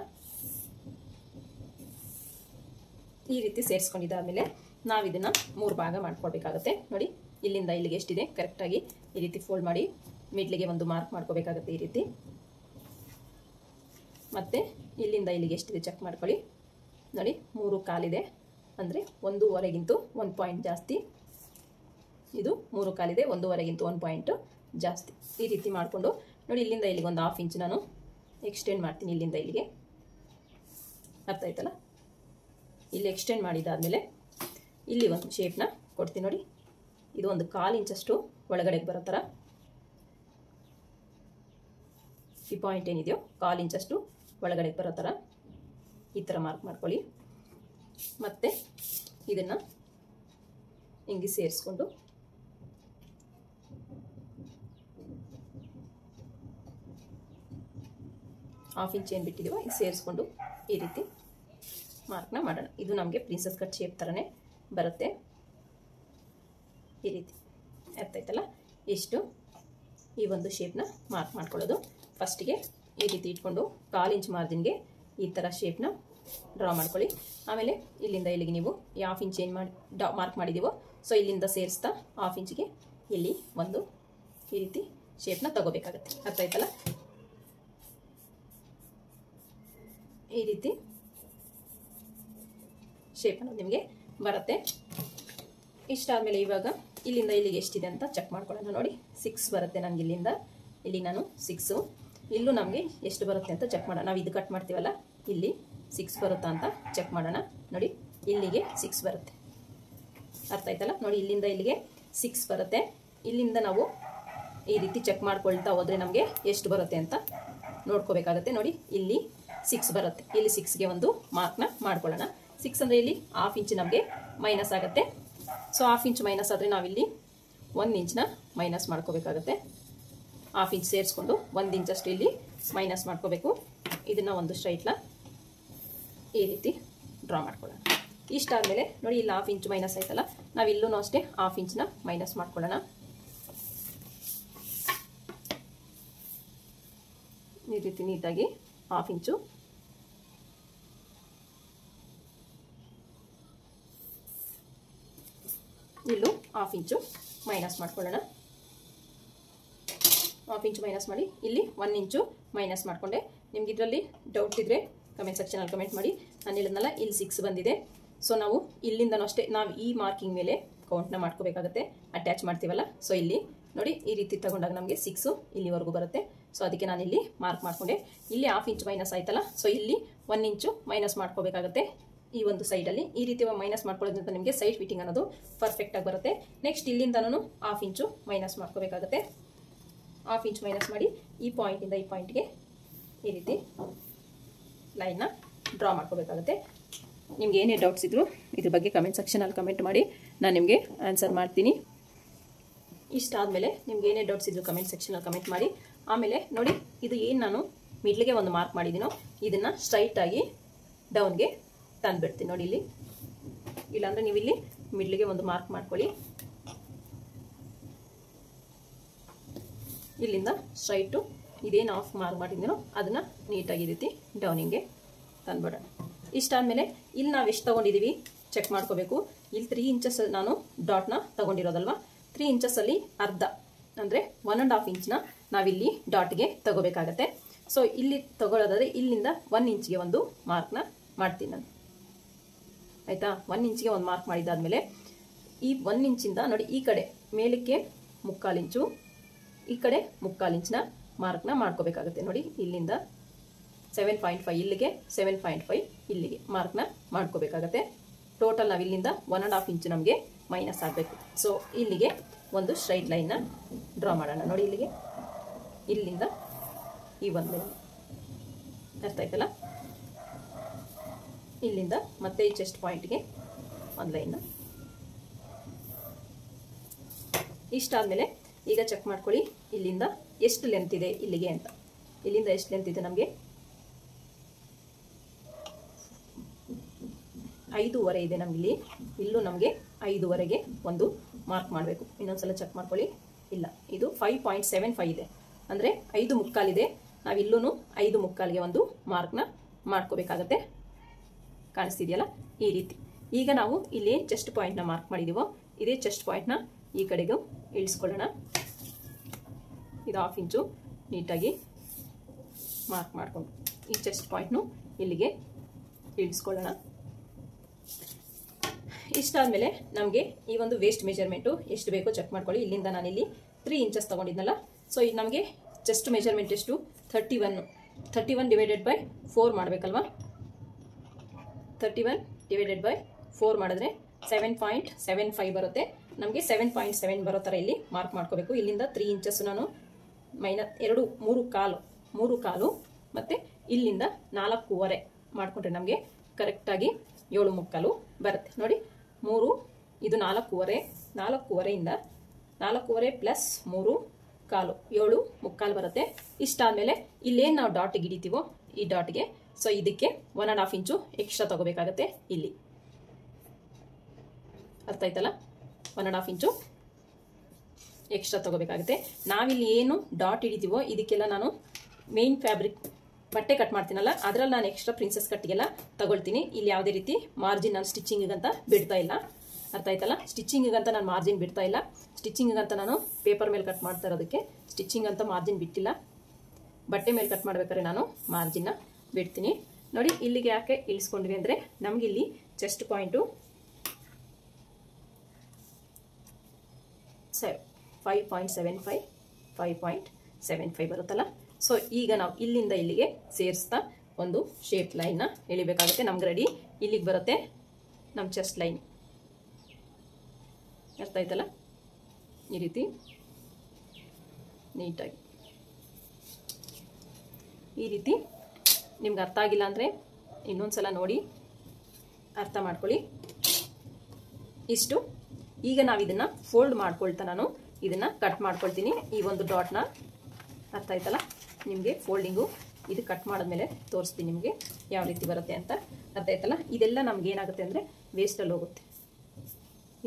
ಈ ರೀತಿ ಸೇರಿಸ್ಕೊಂಡಿದ್ದಾದ್ಮೇಲೆ ನಾವು ಇದನ್ನು 3 ಭಾಗ ಮಾಡ್ಕೊಳ್ಬೇಕಾಗತ್ತೆ. ನೋಡಿ ಇಲ್ಲಿಂದ ಇಲ್ಲಿಗೆ ಎಷ್ಟಿದೆ ಕರೆಕ್ಟಾಗಿ ಈ ರೀತಿ ಫೋಲ್ಡ್ ಮಾಡಿ ಮಿಡ್ಲಿಗೆ ಒಂದು ಮಾರ್ಕ್ ಮಾಡ್ಕೋಬೇಕಾಗತ್ತೆ ಈ ರೀತಿ. ಮತ್ತು ಇಲ್ಲಿಂದ ಇಲ್ಲಿಗೆ ಎಷ್ಟಿದೆ ಚೆಕ್ ಮಾಡ್ಕೊಳ್ಳಿ. ನೋಡಿ 3.25 ಇದೆ, ಅಂದರೆ 1.5ಗಿಂತೂ 1 ಪಾಯಿಂಟ್ ಜಾಸ್ತಿ. ಇದು 3.25 ಇದೆ, 1.5ಗಿಂತೂ 1 ಪಾಯಿಂಟ್ ಜಾಸ್ತಿ. ಈ ರೀತಿ ಮಾಡಿಕೊಂಡು ನೋಡಿ ಇಲ್ಲಿಂದ ಇಲ್ಲಿಗೆ ಒಂದು 1/2 ಇಂಚ್ ನಾನು ಎಕ್ಸ್ಟೆಂಡ್ ಮಾಡ್ತೀನಿ. ಇಲ್ಲಿಂದ ಇಲ್ಲಿಗೆ ಅರ್ಥ ಆಯ್ತಲ್ಲ. ಇಲ್ಲಿ ಎಕ್ಸ್ಟೆಂಡ್ ಮಾಡಿದ್ದಾದಮೇಲೆ ಇಲ್ಲಿ ಒಂದು ಶೇಪ್ನ ಕೊಡ್ತೀನಿ. ನೋಡಿ ಇದು ಒಂದು 1/4 ಇಂಚಷ್ಟು ಒಳಗಡೆಗೆ ಬರೋ ಥರ ಈ ಪಾಯಿಂಟ್ ಏನಿದೆಯೋ 1/4 ಇಂಚಷ್ಟು ಒಳಗಡೆಗೆ ಬರೋ ಥರ ಈ ಥರ ಮಾರ್ಕ್ ಮಾಡ್ಕೊಳ್ಳಿ. ಮತ್ತು ಇದನ್ನು ಹಿಂಗೆ ಸೇರಿಸ್ಕೊಂಡು ಹಾಫ್ ಇಂಚ್ ಏನು ಬಿಟ್ಟಿದ್ದೀವೋ ಇದು ಸೇರಿಸ್ಕೊಂಡು ಈ ರೀತಿ ಮಾರ್ಕ್ನ ಮಾಡೋಣ. ಇದು ನಮಗೆ ಪ್ರಿನ್ಸಸ್ ಕಟ್ ಶೇಪ್ ಥರನೇ ಬರುತ್ತೆ ಈ ರೀತಿ. ಅರ್ಥ ಆಯ್ತಲ್ಲ. ಇಷ್ಟು ಈ ಒಂದು ಶೇಪ್ನ ಮಾರ್ಕ್ ಮಾಡ್ಕೊಳ್ಳೋದು. ಫಸ್ಟಿಗೆ ಈ ರೀತಿ ಇಟ್ಕೊಂಡು 1/4 ಇಂಚ್ ಮಾರ್ಜಿನ್ಗೆ ಈ ಥರ ಶೇಪ್ನ ಡ್ರಾ ಮಾಡ್ಕೊಳ್ಳಿ. ಆಮೇಲೆ ಇಲ್ಲಿಂದ ಇಲ್ಲಿಗೆ ನೀವು ಈ 1/2 ಇಂಚ್ ಏನು ಮಾಡಿ ಮಾರ್ಕ್ ಮಾಡಿದ್ದೀವೋ ಸೊ ಇಲ್ಲಿಂದ ಸೇರಿಸ್ತಾ 1/2 ಇಂಚಿಗೆ ಇಲ್ಲಿ ಒಂದು ಈ ರೀತಿ ಶೇಪ್ನ ತಗೋಬೇಕಾಗತ್ತೆ. ಅರ್ಥ ಆಯ್ತಲ್ಲ. ಈ ರೀತಿ ಶೇಪ್ ಅನ್ನೋದು ನಿಮಗೆ ಬರುತ್ತೆ. ಇಷ್ಟಾದಮೇಲೆ ಇವಾಗ ಇಲ್ಲಿಂದ ಇಲ್ಲಿಗೆ ಎಷ್ಟಿದೆ ಅಂತ ಚೆಕ್ ಮಾಡ್ಕೊಳ್ಳೋಣ. ನೋಡಿ 6 ಬರುತ್ತೆ ನನಗೆ. ಇಲ್ಲಿಂದ ಇಲ್ಲಿ ನಾನು 6, ಇಲ್ಲೂ ನಮಗೆ ಎಷ್ಟು ಬರುತ್ತೆ ಅಂತ ಚೆಕ್ ಮಾಡೋಣ. ನಾವು ಇದು ಕಟ್ ಮಾಡ್ತೀವಲ್ಲ ಇಲ್ಲಿ 6 ಬರುತ್ತಾ ಅಂತ ಚೆಕ್ ಮಾಡೋಣ. ನೋಡಿ ಇಲ್ಲಿಗೆ 6 ಬರುತ್ತೆ. ಅರ್ಥ ಆಯ್ತಲ್ಲ. ನೋಡಿ ಇಲ್ಲಿಂದ ಇಲ್ಲಿಗೆ 6 ಬರುತ್ತೆ. ಇಲ್ಲಿಂದ ನಾವು ಈ ರೀತಿ ಚೆಕ್ ಮಾಡ್ಕೊಳ್ತಾ ಹೋದರೆ ನಮಗೆ ಎಷ್ಟು ಬರುತ್ತೆ ಅಂತ ನೋಡ್ಕೋಬೇಕಾಗತ್ತೆ. ನೋಡಿ ಇಲ್ಲಿ 6 ಬರುತ್ತೆ. ಇಲ್ಲಿ 6ಗೆ ಒಂದು ಮಾರ್ಕ್ನ ಮಾಡ್ಕೊಳ್ಳೋಣ. 6 ಅಂದರೆ ಇಲ್ಲಿ 1/2 ಇಂಚ್ ನಮಗೆ ಮೈನಸ್ ಆಗುತ್ತೆ. ಸೊ 1/2 ಇಂಚ್ ಮೈನಸ್ ಆದರೆ ನಾವಿಲ್ಲಿ 1 ಇಂಚ್ನ ಮೈನಸ್ ಮಾಡ್ಕೋಬೇಕಾಗತ್ತೆ. 1/2 ಇಂಚ್ ಸೇರಿಸ್ಕೊಂಡು 1 ಇಂಚಷ್ಟು ಇಲ್ಲಿ ಮೈನಸ್ ಮಾಡ್ಕೋಬೇಕು. ಇದನ್ನು ಒಂದು ಸ್ಟ್ರೈಟ್ನ ಈ ರೀತಿ ಡ್ರಾ ಮಾಡ್ಕೊಳ್ಳೋಣ. ಇಷ್ಟಾದಮೇಲೆ ನೋಡಿ ಇಲ್ಲಿ 1/2 ಇಂಚ್ ಮೈನಸ್ ಆಯ್ತಲ್ಲ, ನಾವು ಇಲ್ಲೂ ಅಷ್ಟೇ 1/2 ಇಂಚ್ನ ಮೈನಸ್ ಮಾಡ್ಕೊಳ್ಳೋಣ. ಈ ರೀತಿ ನೀಟಾಗಿ 1/2 ಇಂಚು ಇಲ್ಲೂ 1/2 ಇಂಚು ಮೈನಸ್ ಮಾಡ್ಕೊಳ್ಳೋಣ. 1/2 ಇಂಚು ಮೈನಸ್ ಮಾಡಿ ಇಲ್ಲಿ 1 ಇಂಚು ಮೈನಸ್ ಮಾಡಿಕೊಂಡೆ. ನಿಮ್ಗೆ ಇದರಲ್ಲಿ ಡೌಟ್ ಇದ್ದರೆ ಕಮೆಂಟ್ ಸೆಕ್ಷನಲ್ಲಿ ಕಮೆಂಟ್ ಮಾಡಿ. ನಾನು ಹೇಳಿದ್ನಲ್ಲ ಇಲ್ಲಿ 6 ಬಂದಿದೆ. ಸೊ ನಾವು ಇಲ್ಲಿಂದನೂ ಅಷ್ಟೇ ನಾವು ಈ ಮಾರ್ಕಿಂಗ್ ಮೇಲೆ ಕೌಂಟ್ನ ಮಾಡ್ಕೋಬೇಕಾಗತ್ತೆ. ಅಟ್ಯಾಚ್ ಮಾಡ್ತೀವಲ್ಲ, ಸೊ ಇಲ್ಲಿ ನೋಡಿ ಈ ರೀತಿ ತಗೊಂಡಾಗ ನಮಗೆ 6 ಇಲ್ಲಿವರೆಗೂ ಬರುತ್ತೆ. ಸೊ ಅದಕ್ಕೆ ನಾನು ಇಲ್ಲಿ ಮಾರ್ಕ್ ಮಾಡಿಕೊಂಡೆ. ಇಲ್ಲಿ 1/2 ಇಂಚ್ ಮೈನಸ್ ಆಯ್ತಲ್ಲ, ಸೊ ಇಲ್ಲಿ 1 ಇಂಚು ಮೈನಸ್ ಮಾಡ್ಕೋಬೇಕಾಗುತ್ತೆ ಈ ಒಂದು ಸೈಡಲ್ಲಿ. ಈ ರೀತಿ ಮೈನಸ್ ಮಾಡ್ಕೊಳ್ಳೋದ್ರಿಂದ ನಿಮಗೆ ಸೈಡ್ ಫಿಟ್ಟಿಂಗ್ ಅನ್ನೋದು ಪರ್ಫೆಕ್ಟಾಗಿ ಬರುತ್ತೆ. ನೆಕ್ಸ್ಟ್ ಇಲ್ಲಿಂದ ನಾನು 1/2 ಇಂಚು ಮೈನಸ್ ಮಾಡ್ಕೋಬೇಕಾಗುತ್ತೆ. 1/2 ಇಂಚ್ ಮೈನಸ್ ಮಾಡಿ ಈ ಪಾಯಿಂಟಿಂದ ಈ ಪಾಯಿಂಟ್ಗೆ ಈ ರೀತಿ ಲೈನ್ನ ಡ್ರಾ ಮಾಡ್ಕೋಬೇಕಾಗುತ್ತೆ. ನಿಮ್ಗೆ ಏನೇ ಡೌಟ್ಸ್ ಇದ್ರು ಇದ್ರ ಬಗ್ಗೆ ಕಮೆಂಟ್ ಸೆಕ್ಷನಲ್ಲಿ ಕಮೆಂಟ್ ಮಾಡಿ, ನಾನು ನಿಮಗೆ ಆನ್ಸರ್ ಮಾಡ್ತೀನಿ. ಇಷ್ಟಾದಮೇಲೆ ನಿಮ್ಗೆ ಏನೇ ಡೌಟ್ಸ್ ಇದ್ರು ಕಮೆಂಟ್ ಸೆಕ್ಷನಲ್ಲಿ ಕಮೆಂಟ್ ಮಾಡಿ. ಆಮೇಲೆ ನೋಡಿ, ಇದು ಏನು ನಾನು ಮಿಡ್ಲಿಗೆ ಒಂದು ಮಾರ್ಕ್ ಮಾಡಿದ್ದೀನೋ ಇದನ್ನು ಸ್ಟ್ರೈಟಾಗಿ ಡೌನ್ಗೆ ತಂದುಬಿಡ್ತೀನಿ. ನೋಡಿ ಇಲ್ಲಿ, ಇಲ್ಲಾಂದರೆ ನೀವು ಇಲ್ಲಿ ಮಿಡ್ಲಿಗೆ ಒಂದು ಮಾರ್ಕ್ ಮಾಡ್ಕೊಳ್ಳಿ. ಇಲ್ಲಿಂದ ಸ್ಟ್ರೈಟು ಇದೇನು ಆಫ್ ಮಾರ್ಕ್ ಮಾಡಿದ್ದೀನೋ ಅದನ್ನು ನೀಟಾಗಿ ಈ ರೀತಿ ಡೌನಿಂಗೆ ತಂದುಬಿಡೋಣ. ಇಷ್ಟಾದಮೇಲೆ ಇಲ್ಲಿ ನಾವು ಎಷ್ಟು ತೊಗೊಂಡಿದ್ದೀವಿ ಚೆಕ್ ಮಾಡ್ಕೋಬೇಕು. ಇಲ್ಲಿ 3 ಇಂಚಸ್ ನಾನು ಡಾಟ್ನ ತೊಗೊಂಡಿರೋದಲ್ವ, 3 ಇಂಚಸ್ಸಲ್ಲಿ ಅರ್ಧ ಅಂದರೆ 1.5 ಇಂಚ್ನ ನಾವಿಲ್ಲಿ ಡಾಟ್ಗೆ ತಗೋಬೇಕಾಗತ್ತೆ. ಸೊ ಇಲ್ಲಿ ತಗೊಳ್ಳೋದಾದರೆ ಇಲ್ಲಿಂದ 1 ಇಂಚ್ಗೆ ಒಂದು ಮಾರ್ಕ್ನ ಮಾಡ್ತೀನಿ ನಾನು, ಆಯಿತಾ. 1 ಇಂಚ್ಗೆ ಒಂದು ಮಾರ್ಕ್ ಮಾಡಿದ್ದಾದಮೇಲೆ ಈ 1 ಇಂಚಿಂದ ನೋಡಿ ಈ ಕಡೆ ಮೇಲಕ್ಕೆ 3/4 ಇಂಚು, ಈ ಕಡೆ 3/4 ಇಂಚಿನ ಮಾರ್ಕ್ನ ಮಾಡ್ಕೋಬೇಕಾಗುತ್ತೆ. ನೋಡಿ ಇಲ್ಲಿಂದ 7.5 ಇಲ್ಲಿಗೆ, 7.5 ಇಲ್ಲಿಗೆ ಮಾರ್ಕ್ನ ಮಾಡ್ಕೋಬೇಕಾಗತ್ತೆ. ಟೋಟಲ್ ನಾವು ಇಲ್ಲಿಂದ 1.5 ಇಂಚು ನಮಗೆ ಮೈನಸ್ ಆಗಬೇಕು. ಸೊ ಇಲ್ಲಿಗೆ ಒಂದು ಸ್ಟ್ರೈಟ್ ಲೈನ್ನ ಡ್ರಾ ಮಾಡೋಣ. ನೋಡಿ ಇಲ್ಲಿಗೆ, ಇಲ್ಲಿಂದ ಈ ಒಂದು ಲೈನ್ ಅರ್ಥ ಆಯ್ತಲ್ಲ. ಇಲ್ಲಿಂದ ಮತ್ತೆ ಈ ಚೆಸ್ಟ್ ಪಾಯಿಂಟ್ಗೆ ಒಂದು ಲೈನ್ನ. ಇಷ್ಟಾದಮೇಲೆ ಈಗ ಚೆಕ್ ಮಾಡ್ಕೊಳ್ಳಿ ಇಲ್ಲಿಂದ ಎಷ್ಟು ಲೆಂತ್ ಇದೆ ಇಲ್ಲಿಗೆ ಅಂತ. ಇಲ್ಲಿಂದ ಎಷ್ಟು ಲೆಂತ್ ಇದೆ ನಮಗೆ 5.5 ಇದೆ ನಮಗಿಲ್ಲಿ. ಇಲ್ಲೂ ನಮಗೆ 5.5ಗೆ ಒಂದು ಮಾರ್ಕ್ ಮಾಡಬೇಕು. ಇನ್ನೊಂದ್ಸಲ ಚೆಕ್ ಮಾಡ್ಕೊಳ್ಳಿ. ಇಲ್ಲ, ಇದು 5.75 ಇದೆ, ಅಂದರೆ 5.75 ಇದೆ. ನಾವಿಲ್ಲೂ 5.75ಗೆ ಒಂದು ಮಾರ್ಕ್ನ ಮಾಡ್ಕೋಬೇಕಾಗತ್ತೆ. ಕಾಣಿಸ್ತಿದೆಯಲ್ಲ ಈ ರೀತಿ. ಈಗ ನಾವು ಇಲ್ಲಿ ಚೆಸ್ಟ್ ಪಾಯಿಂಟ್ನ ಮಾರ್ಕ್ ಮಾಡಿದ್ದೀವೋ ಇದೇ ಚೆಸ್ಟ್ ಪಾಯಿಂಟ್ನ ಈ ಕಡೆಗೂ ಇಳಿಸ್ಕೊಳ್ಳೋಣ. ಇದು 1/2 ಇಂಚು ನೀಟಾಗಿ ಮಾರ್ಕ್ ಮಾಡಿಕೊಂಡು ಈ ಚೆಸ್ಟ್ ಪಾಯಿಂಟ್ನು ಇಲ್ಲಿಗೆ ಇಳಿಸ್ಕೊಳ್ಳೋಣ. ಇಷ್ಟಾದಮೇಲೆ ನಮಗೆ ಈ ಒಂದು ವೇಸ್ಟ್ ಮೆಜರ್ಮೆಂಟು ಎಷ್ಟು ಬೇಕೋ ಚೆಕ್ ಮಾಡ್ಕೊಳ್ಳಿ. ಇಲ್ಲಿಂದ ನಾನಿಲ್ಲಿ 3 ಇಂಚಸ್ ತೊಗೊಂಡಿದ್ನಲ್ಲ, ಸೊ ಇದು ನಮಗೆ ಚೆಸ್ಟ್ ಮೆಜರ್ಮೆಂಟ್ ಎಷ್ಟು 31 ಡಿವೈಡೆಡ್ ಬೈ 4 ಮಾಡಬೇಕಲ್ವಾ. 31 ಡಿವೈಡೆಡ್ ಬೈ 4 ಮಾಡಿದ್ರೆ 7.75 ಬರುತ್ತೆ. ನಮಗೆ 7.7 ಬರೋ ಥರ ಇಲ್ಲಿ ಮಾರ್ಕ್ ಮಾಡ್ಕೋಬೇಕು. ಇಲ್ಲಿಂದ 3 ಇಂಚಸ್ ನಾನು ಮೂರು ಕಾಲು ಮತ್ತು ಇಲ್ಲಿಂದ 4.25 ಮಾಡಿಕೊಂಡ್ರೆ ನಮಗೆ ಕರೆಕ್ಟಾಗಿ 7.75 ಬರುತ್ತೆ. ನೋಡಿ 3 ಇದು 4.25, 4.25ಇಂದ 4.25 ಪ್ಲಸ್ 3.25 7.75 ಬರುತ್ತೆ. ಇಷ್ಟಾದಮೇಲೆ ಇಲ್ಲೇನು ನಾವು ಡಾಟಿಗೆ ಹಿಡಿತೀವೋ ಈ ಡಾಟ್ಗೆ, ಸೊ ಇದಕ್ಕೆ 1.5 ಇಂಚು ಎಕ್ಸ್ಟ್ರಾ ತಗೋಬೇಕಾಗತ್ತೆ. ಇಲ್ಲಿ ಅರ್ಥ ಆಯ್ತಲ್ಲ, 1.5 ಇಂಚು ಎಕ್ಸ್ಟ್ರಾ ತಗೋಬೇಕಾಗುತ್ತೆ. ನಾವಿಲ್ಲಿ ಏನು ಡಾಟ್ ಹಿಡಿತೀವೋ ಇದಕ್ಕೆಲ್ಲ ನಾನು ಮೇನ್ ಫ್ಯಾಬ್ರಿಕ್ ಬಟ್ಟೆ ಕಟ್ ಮಾಡ್ತೀನಲ್ಲ ಅದರಲ್ಲಿ ನಾನು ಎಕ್ಸ್ಟ್ರಾ ಪ್ರಿನ್ಸಸ್ ಕಟ್ಟಿಗೆಲ್ಲ ತಗೊಳ್ತೀನಿ. ಇಲ್ಲಿ ಯಾವುದೇ ರೀತಿ ಮಾರ್ಜಿನ್ ನಾನು ಸ್ಟಿಚಿಂಗಿಗಂತ ಬಿಡ್ತಾ ಇಲ್ಲ. ಅರ್ಥ ಆಯ್ತಲ್ಲ, ಸ್ಟಿಚಿಂಗಿಗಂತ ನಾನು ಮಾರ್ಜಿನ್ ಬಿಡ್ತಾ ಇಲ್ಲ. ಸ್ಟಿಚಿಂಗಿಗಂತ ನಾನು ಪೇಪರ್ ಮೇಲೆ ಕಟ್ ಮಾಡ್ತಾ ಇರೋದಕ್ಕೆ ಸ್ಟಿಚಿಂಗ್ ಅಂತ ಮಾರ್ಜಿನ್ ಬಿಟ್ಟಿಲ್ಲ. ಬಟ್ಟೆ ಮೇಲೆ ಕಟ್ ಮಾಡ್ಬೇಕಾದ್ರೆ ನಾನು ಮಾರ್ಜಿನ್ನ ಬಿಡ್ತೀನಿ. ನೋಡಿ ಇಲ್ಲಿಗೆ ಯಾಕೆ ಇಳಿಸ್ಕೊಂಡ್ವಿ ಅಂದರೆ ನಮ್ಗೆ ಇಲ್ಲಿ ಚೆಸ್ಟ್ ಪಾಯಿಂಟು 5.75 ಬರುತ್ತಲ್ಲ. ಸೊ ಈಗ ನಾವು ಇಲ್ಲಿಂದ ಇಲ್ಲಿಗೆ ಸೇರಿಸ್ತಾ ಒಂದು ಶೇಪ್ ಲೈನ್ನ ಎಳಿಬೇಕಾಗುತ್ತೆ. ನಮ್ಗೆ ರೆಡಿ ಇಲ್ಲಿಗೆ ಬರುತ್ತೆ ನಮ್ಮ ಚೆಸ್ಟ್ ಲೈನ್. ಅರ್ಥ ಆಯ್ತಲ್ಲ, ಈ ರೀತಿ ನೀಟಾಗಿ ಈ ರೀತಿ. ನಿಮ್ಗೆ ಅರ್ಥ ಆಗಿಲ್ಲ ಅಂದರೆ ಇನ್ನೊಂದ್ಸಲ ನೋಡಿ ಅರ್ಥ ಮಾಡ್ಕೊಳ್ಳಿ. ಇಷ್ಟು. ಈಗ ನಾವು ಇದನ್ನು ಫೋಲ್ಡ್ ಮಾಡ್ಕೊಳ್ತಾ ನಾನು ಇದನ್ನು ಕಟ್ ಮಾಡ್ಕೊಳ್ತೀನಿ ಈ ಒಂದು ಡಾಟ್ನ. ಅರ್ಥ ಆಯ್ತಲ್ಲ, ನಿಮಗೆ ಫೋಲ್ಡಿಂಗು ಇದು ಕಟ್ ಮಾಡಿದ್ಮೇಲೆ ತೋರಿಸ್ತೀನಿ ನಿಮಗೆ ಯಾವ ರೀತಿ ಬರುತ್ತೆ ಅಂತ. ಅರ್ಥ ಆಯ್ತಲ್ಲ. ಇದೆಲ್ಲ ನಮ್ಗೆ ಏನಾಗುತ್ತೆ ಅಂದರೆ ವೇಸ್ಟಲ್ಲಿ ಹೋಗುತ್ತೆ.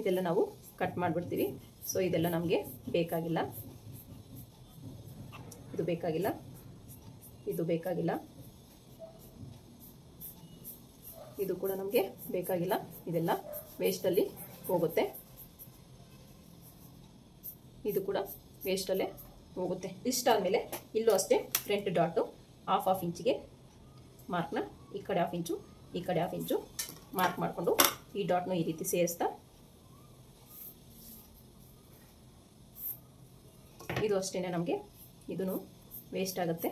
ಇದೆಲ್ಲ ನಾವು ಕಟ್ ಮಾಡಿಬಿಡ್ತೀವಿ. ಸೊ ಇದೆಲ್ಲ ನಮಗೆ ಬೇಕಾಗಿಲ್ಲ. ಇದು ಬೇಕಾಗಿಲ್ಲ, ಇದು ಬೇಕಾಗಿಲ್ಲ, ಇದು ಕೂಡ ನಮಗೆ ಬೇಕಾಗಿಲ್ಲ. ಇದೆಲ್ಲ ವೇಸ್ಟಲ್ಲಿ ಹೋಗುತ್ತೆ. ಇದು ಕೂಡ ವೇಸ್ಟಲ್ಲೇ ಹೋಗುತ್ತೆ. ಇಷ್ಟಾದಮೇಲೆ ಇಲ್ಲೂ ಅಷ್ಟೇ ಫ್ರಂಟ್ ಡಾಟು 1/2 ಇಂಚಿಗೆ ಮಾರ್ಕ್ನ ಈ ಕಡೆ 1/2 ಇಂಚು ಈ ಕಡೆ 1/2 ಇಂಚು ಮಾರ್ಕ್ ಮಾಡಿಕೊಂಡು ಈ ಡಾಟ್ನ ಈ ರೀತಿ ಸೇರಿಸ್ತಾ ಇದು ಅಷ್ಟೇ ನಮಗೆ ಇದನ್ನು ವೇಸ್ಟ್ ಆಗುತ್ತೆ.